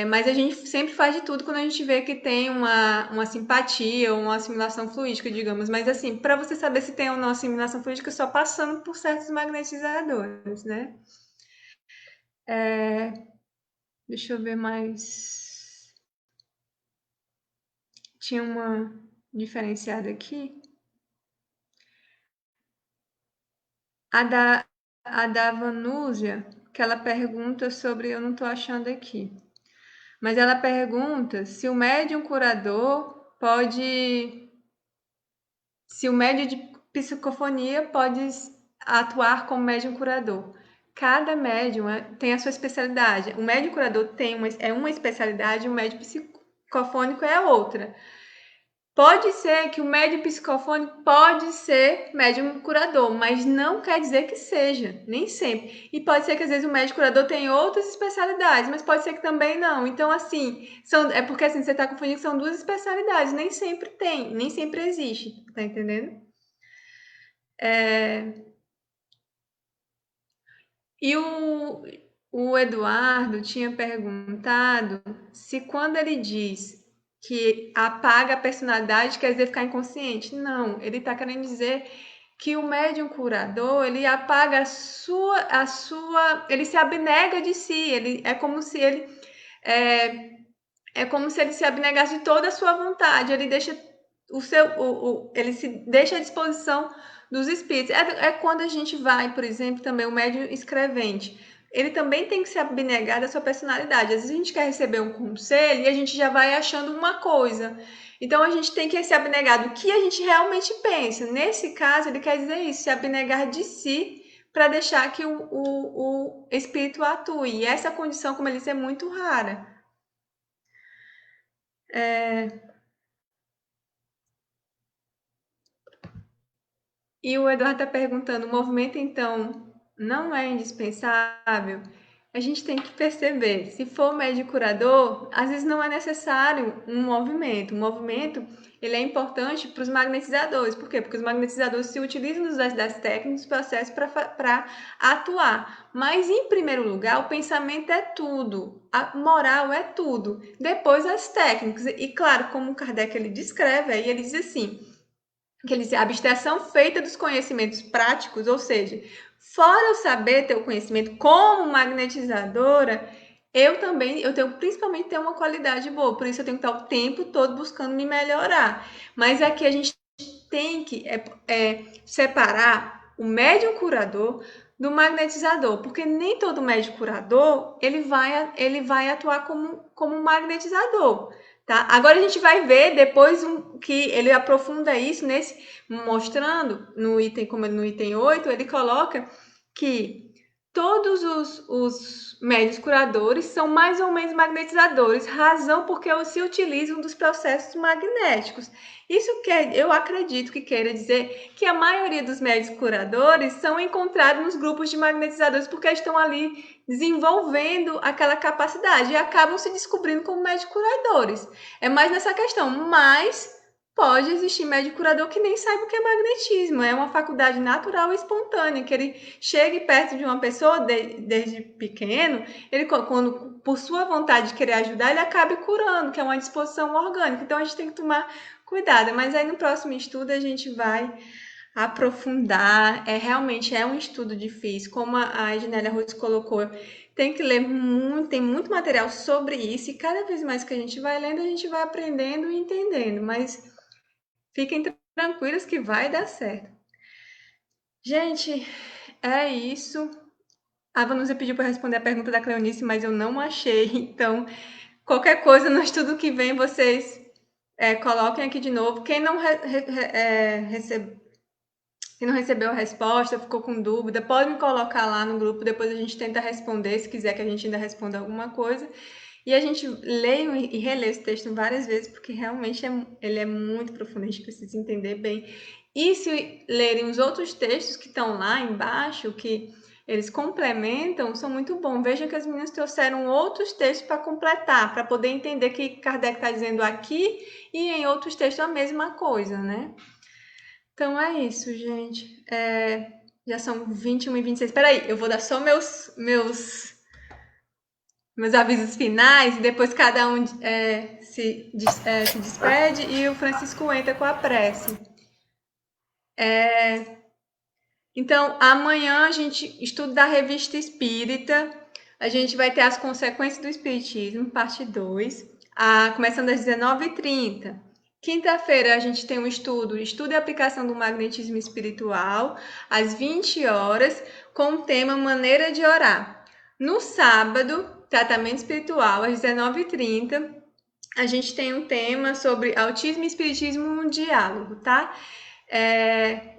Speaker 1: Mas a gente sempre faz de tudo quando a gente vê que tem uma simpatia ou uma assimilação fluídica, digamos. Mas assim, para você saber se tem ou não assimilação fluídica, só passando por certos magnetizadores, né? Deixa eu ver mais. Tinha uma diferenciada aqui. A da Vanúzia, que ela pergunta sobre. Eu não estou achando aqui. Mas ela pergunta se o médium curador pode. Se o médium de psicofonia pode atuar como médium curador. Cada médium tem a sua especialidade. O médium curador é uma especialidade, o médium psicofônico é outra. Pode ser que o médium psicofônico pode ser médium curador, mas não quer dizer que seja, nem sempre. E pode ser que às vezes o médium curador tenha outras especialidades, mas pode ser que também não. Então, assim, é porque assim, você está confundindo que são duas especialidades, nem sempre tem, nem sempre existe, tá entendendo? E o Eduardo tinha perguntado se quando ele diz que apaga a personalidade, quer dizer ficar inconsciente. Não, ele está querendo dizer que o médium curador, ele apaga ele se abnega de si, é como se ele se abnegasse de toda a sua vontade, ele deixa ele se deixa à disposição dos espíritos. É quando a gente vai, por exemplo, também o médium escrevente, ele também tem que se abnegar da sua personalidade. Às vezes a gente quer receber um conselho e a gente já vai achando uma coisa. Então a gente tem que se abnegar do que a gente realmente pensa. Nesse caso, ele quer dizer isso, se abnegar de si para deixar que o espírito atue. E essa condição, como ele disse, é muito rara. E o Eduardo está perguntando: o movimento, então, não é indispensável? A gente tem que perceber, se for médico curador, às vezes não é necessário um movimento. O movimento, ele é importante para os magnetizadores. Por quê? Porque os magnetizadores se utilizam das técnicas, dos processos para atuar. Mas, em primeiro lugar, o pensamento é tudo. A moral é tudo. Depois, as técnicas. E, claro, como o Kardec ele descreve, aí ele diz assim, que ele diz, a abstração feita dos conhecimentos práticos, ou seja, fora eu saber ter o conhecimento como magnetizadora, eu tenho principalmente ter uma qualidade boa, por isso eu tenho que estar o tempo todo buscando me melhorar. Mas aqui a gente tem que separar o médium curador do magnetizador, porque nem todo médium curador ele vai atuar como magnetizador. Tá? Agora a gente vai ver depois que ele aprofunda isso mostrando no item, como no item 8, ele coloca que todos os médios curadores são mais ou menos magnetizadores, razão porque se utilizam dos processos magnéticos. Isso eu acredito que queira dizer que a maioria dos médios curadores são encontrados nos grupos de magnetizadores porque estão ali desenvolvendo aquela capacidade e acabam se descobrindo como médios curadores. É mais nessa questão, mas pode existir médico curador que nem sabe o que é magnetismo. É uma faculdade natural e espontânea, que ele chegue perto de uma pessoa desde pequeno, ele, quando, por sua vontade de querer ajudar, ele acabe curando, que é uma disposição orgânica. Então, a gente tem que tomar cuidado. Mas aí, no próximo estudo, a gente vai aprofundar. Realmente é um estudo difícil. Como a Ginélia Ruth colocou, tem que ler muito, tem muito material sobre isso. E cada vez mais que a gente vai lendo, a gente vai aprendendo e entendendo. Mas fiquem tranquilos que vai dar certo. Gente, é isso. A Vanusa pediu para responder a pergunta da Cleonice, mas eu não achei. Então, qualquer coisa no estudo que vem, vocês coloquem aqui de novo. Quem não recebeu a resposta, ficou com dúvida, pode me colocar lá no grupo, depois a gente tenta responder, se quiser que a gente ainda responda alguma coisa. E a gente lê e relê esse texto várias vezes, porque realmente ele é muito profundo, a gente precisa entender bem. E se lerem os outros textos que estão lá embaixo, que eles complementam, são muito bons. Veja que as meninas trouxeram outros textos para completar, para poder entender que Kardec está dizendo aqui e em outros textos a mesma coisa, né? Então é isso, gente. Já são 21h26. Peraí, eu vou dar só meus avisos finais e depois cada um se despede e o Francisco entra com a prece. Então, amanhã a gente estuda da Revista Espírita. A gente vai ter as consequências do Espiritismo, parte 2, começando às 19h30. Quinta-feira a gente tem um estudo e aplicação do magnetismo espiritual, às 20 horas, com o tema Maneira de Orar. No sábado, tratamento espiritual, às 19h30, a gente tem um tema sobre autismo e espiritismo, um diálogo, tá?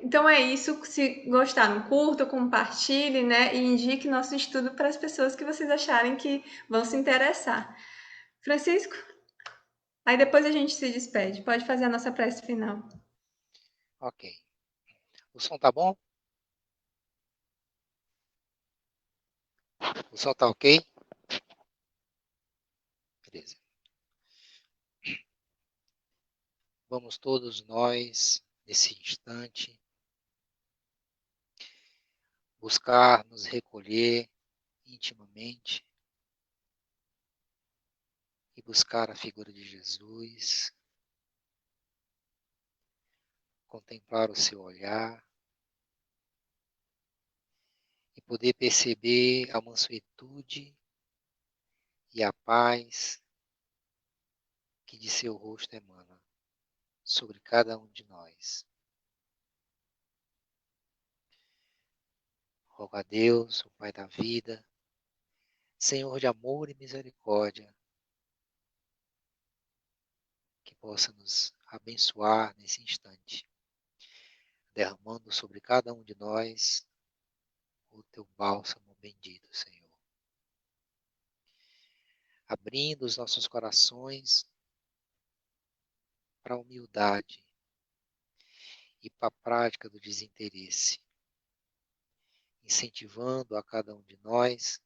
Speaker 1: Então é isso. Se gostaram, curta, compartilhe, né? E indique nosso estudo para as pessoas que vocês acharem que vão se interessar. Francisco? Aí depois a gente se despede. Pode fazer a nossa prece final.
Speaker 4: Ok. O som tá bom? O som tá ok? Beleza. Vamos todos nós, nesse instante, buscar nos recolher intimamente e buscar a figura de Jesus, contemplar o seu olhar e poder perceber a mansuetude e a paz que de seu rosto emana sobre cada um de nós. Rogo a Deus, o Pai da vida, Senhor de amor e misericórdia, que possa nos abençoar nesse instante, derramando sobre cada um de nós o teu bálsamo bendito, Senhor. Abrindo os nossos corações para a humildade e para a prática do desinteresse, incentivando a cada um de nós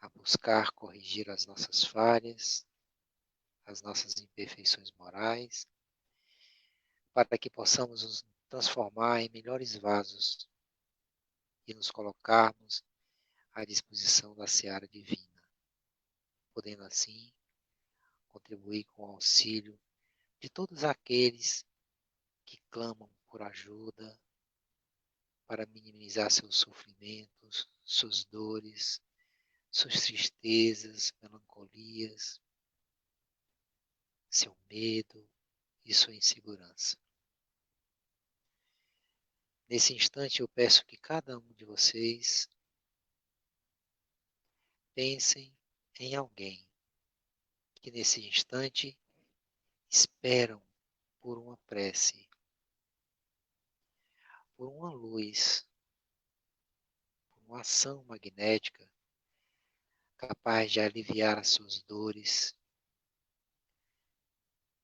Speaker 4: a buscar corrigir as nossas falhas, as nossas imperfeições morais, para que possamos nos transformar em melhores vasos e nos colocarmos à disposição da seara divina, podendo assim contribuir com o auxílio de todos aqueles que clamam por ajuda para minimizar seus sofrimentos, suas dores, suas tristezas, melancolias, seu medo e sua insegurança. Nesse instante eu peço que cada um de vocês pensem em alguém que nesse instante esperam por uma prece, por uma luz, por uma ação magnética capaz de aliviar as suas dores,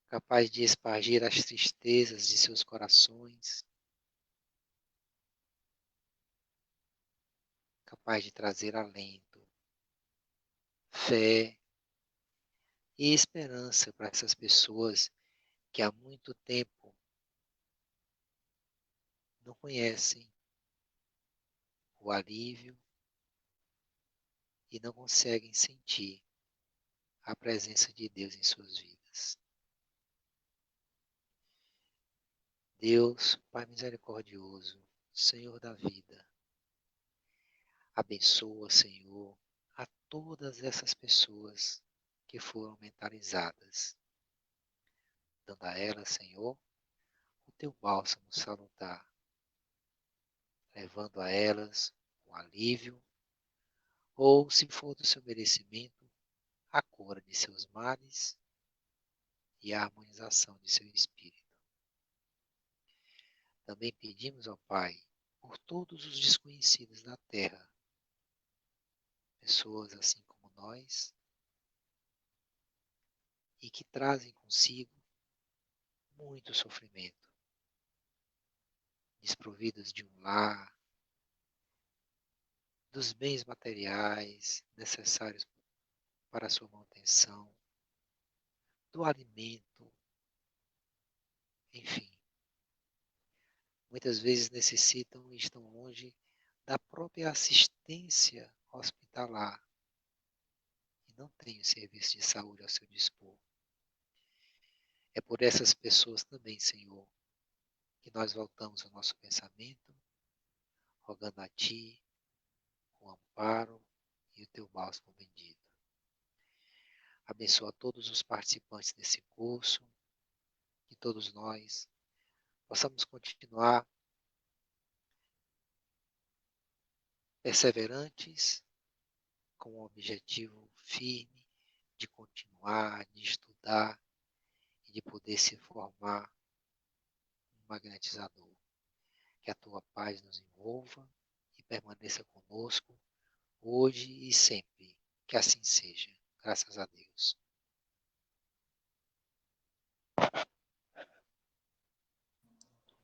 Speaker 4: capaz de espargir as tristezas de seus corações, capaz de trazer alento, fé e esperança para essas pessoas que há muito tempo não conhecem o alívio e não conseguem sentir a presença de Deus em suas vidas. Deus, Pai misericordioso, Senhor da vida, abençoa, Senhor, a todas essas pessoas que foram mentalizadas, dando a elas, Senhor, o teu bálsamo salutar, levando a elas o alívio, ou, se for do seu merecimento, a cura de seus males e a harmonização de seu espírito. Também pedimos ao Pai por todos os desconhecidos da terra, pessoas assim como nós, e que trazem consigo muito sofrimento, desprovidos de um lar, dos bens materiais necessários para a sua manutenção, do alimento, enfim. Muitas vezes necessitam e estão longe da própria assistência hospitalar e não têm o serviço de saúde ao seu dispor. É por essas pessoas também, Senhor, que nós voltamos ao nosso pensamento, rogando a Ti o amparo e o Teu bálsamo bendito. Abençoa todos os participantes desse curso, que todos nós possamos continuar perseverantes com o objetivo firme de continuar, de estudar e de poder se formar um magnetizador. Que a Tua paz nos envolva e permaneça conosco hoje e sempre. Que assim seja. Graças a Deus.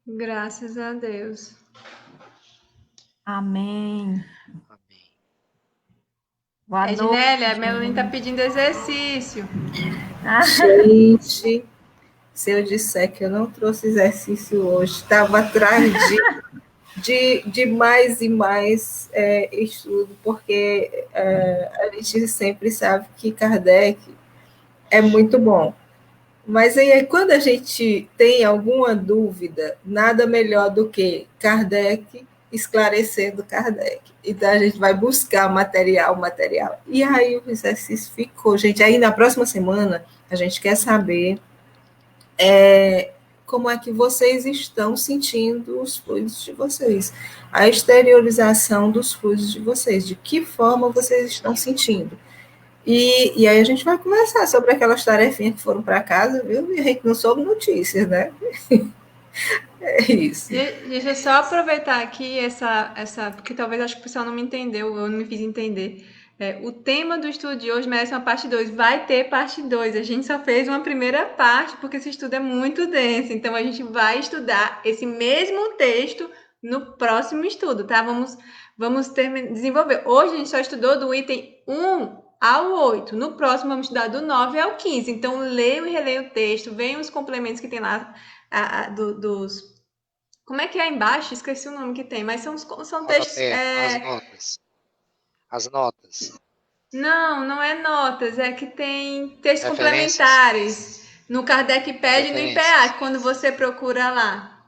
Speaker 1: Graças a Deus.
Speaker 3: Amém.
Speaker 4: Amém.
Speaker 3: Boa
Speaker 1: Ednélia, a
Speaker 3: noite.
Speaker 1: Melanie está pedindo exercício.
Speaker 2: Gente, se eu disser que eu não trouxe exercício hoje, estava atrás de mais e mais estudo, porque a gente sempre sabe que Kardec é muito bom. Mas aí, quando a gente tem alguma dúvida, nada melhor do que Kardec esclarecendo Kardec. Então, a gente vai buscar material. E aí, o exercício ficou. Gente, aí na próxima semana, a gente quer saber como é que vocês estão sentindo os fluidos de vocês. A exteriorização dos fluidos de vocês. De que forma vocês estão sentindo. E aí a gente vai conversar sobre aquelas tarefinhas que foram para casa, viu? E a gente não soube notícias, né? É isso.
Speaker 1: Deixa eu só aproveitar aqui porque talvez acho que o pessoal não me entendeu, eu não me fiz entender. O tema do estudo de hoje merece uma parte 2. Vai ter parte 2. A gente só fez uma primeira parte, porque esse estudo é muito denso. Então, a gente vai estudar esse mesmo texto no próximo estudo, tá? Vamos desenvolver. Hoje a gente só estudou do item 1 ao 8. No próximo, vamos estudar do 9 ao 15. Então, leia e releia o texto, venham os complementos que tem lá dos. Como é que é embaixo? Esqueci o nome que tem, mas são textos.
Speaker 4: As notas. As notas.
Speaker 1: Não é notas, é que tem textos
Speaker 4: Referências.
Speaker 1: complementares. No Kardecpédia e no IPA, quando você procura lá.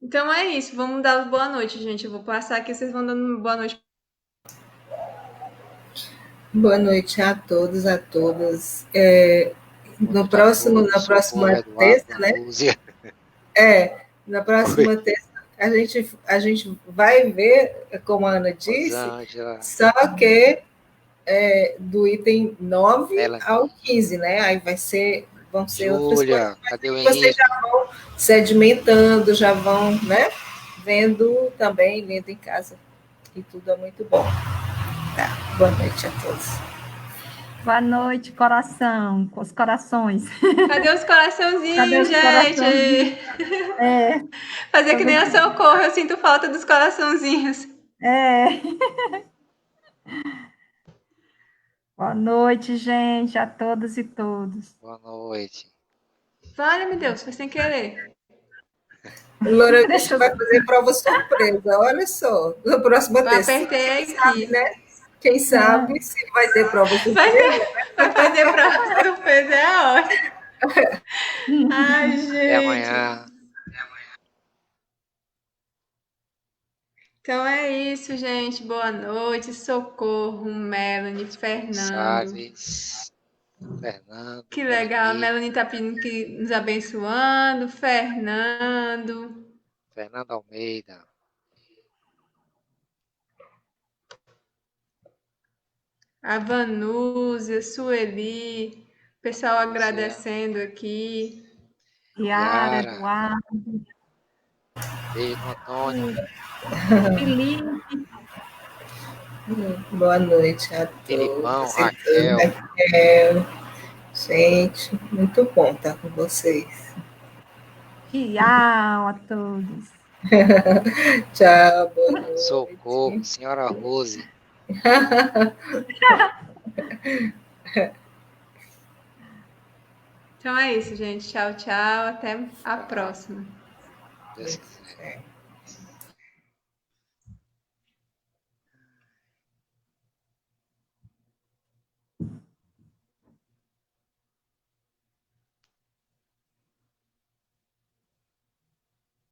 Speaker 1: Então é isso, vamos dar boa noite, gente. Eu vou passar aqui, vocês vão dando boa noite.
Speaker 2: Boa noite a todos, a todas. Na próxima terça, né? Na próxima terça, a gente vai ver, como a Ana disse, só que do item 9 ao 15, né? Aí vão ser outras coisas.
Speaker 4: Cadê o
Speaker 2: vocês já vão sedimentando, já vão, né? Vendo também, lendo em casa. E tudo é muito bom. Tá. Boa noite a todos.
Speaker 3: Boa noite, coração, com os corações.
Speaker 1: Cadê os coraçãozinhos,
Speaker 3: Cadê os
Speaker 1: gente?
Speaker 3: Coraçãozinhos?
Speaker 1: Fazer que nem a Socorro, eu sinto falta dos coraçãozinhos.
Speaker 3: Boa noite, gente, a todas e todos.
Speaker 4: Boa noite.
Speaker 1: Vale, meu Deus, foi sem querer.
Speaker 2: Loura, a gente vai fazer prova surpresa, olha só. Na próxima terça.
Speaker 1: Apertei aqui.
Speaker 2: Sabe, né? Quem sabe se vai ter prova surpresa.
Speaker 1: Vai fazer prova surpresa, é ótimo. Ai, gente.
Speaker 4: Até amanhã.
Speaker 1: Então é isso, gente. Boa noite. Socorro, Melanie, Fernando.
Speaker 4: Salves. Fernando.
Speaker 1: Que legal. A Melanie está pedindo que nos abençoando. Fernando
Speaker 4: Almeida.
Speaker 1: A Vanúzia, Sueli. Pessoal agradecendo aqui.
Speaker 3: Yara, Eduardo.
Speaker 4: Beijo, Antônio.
Speaker 3: Felipe.
Speaker 2: Boa noite a todos.
Speaker 4: Filipão, Raquel.
Speaker 2: Gente, muito bom estar com vocês.
Speaker 3: Tchau a todos.
Speaker 2: Tchau, boa noite.
Speaker 4: Socorro, senhora Rose.
Speaker 1: Então é isso, gente. Tchau, tchau. Até a próxima.
Speaker 4: Deus quiser.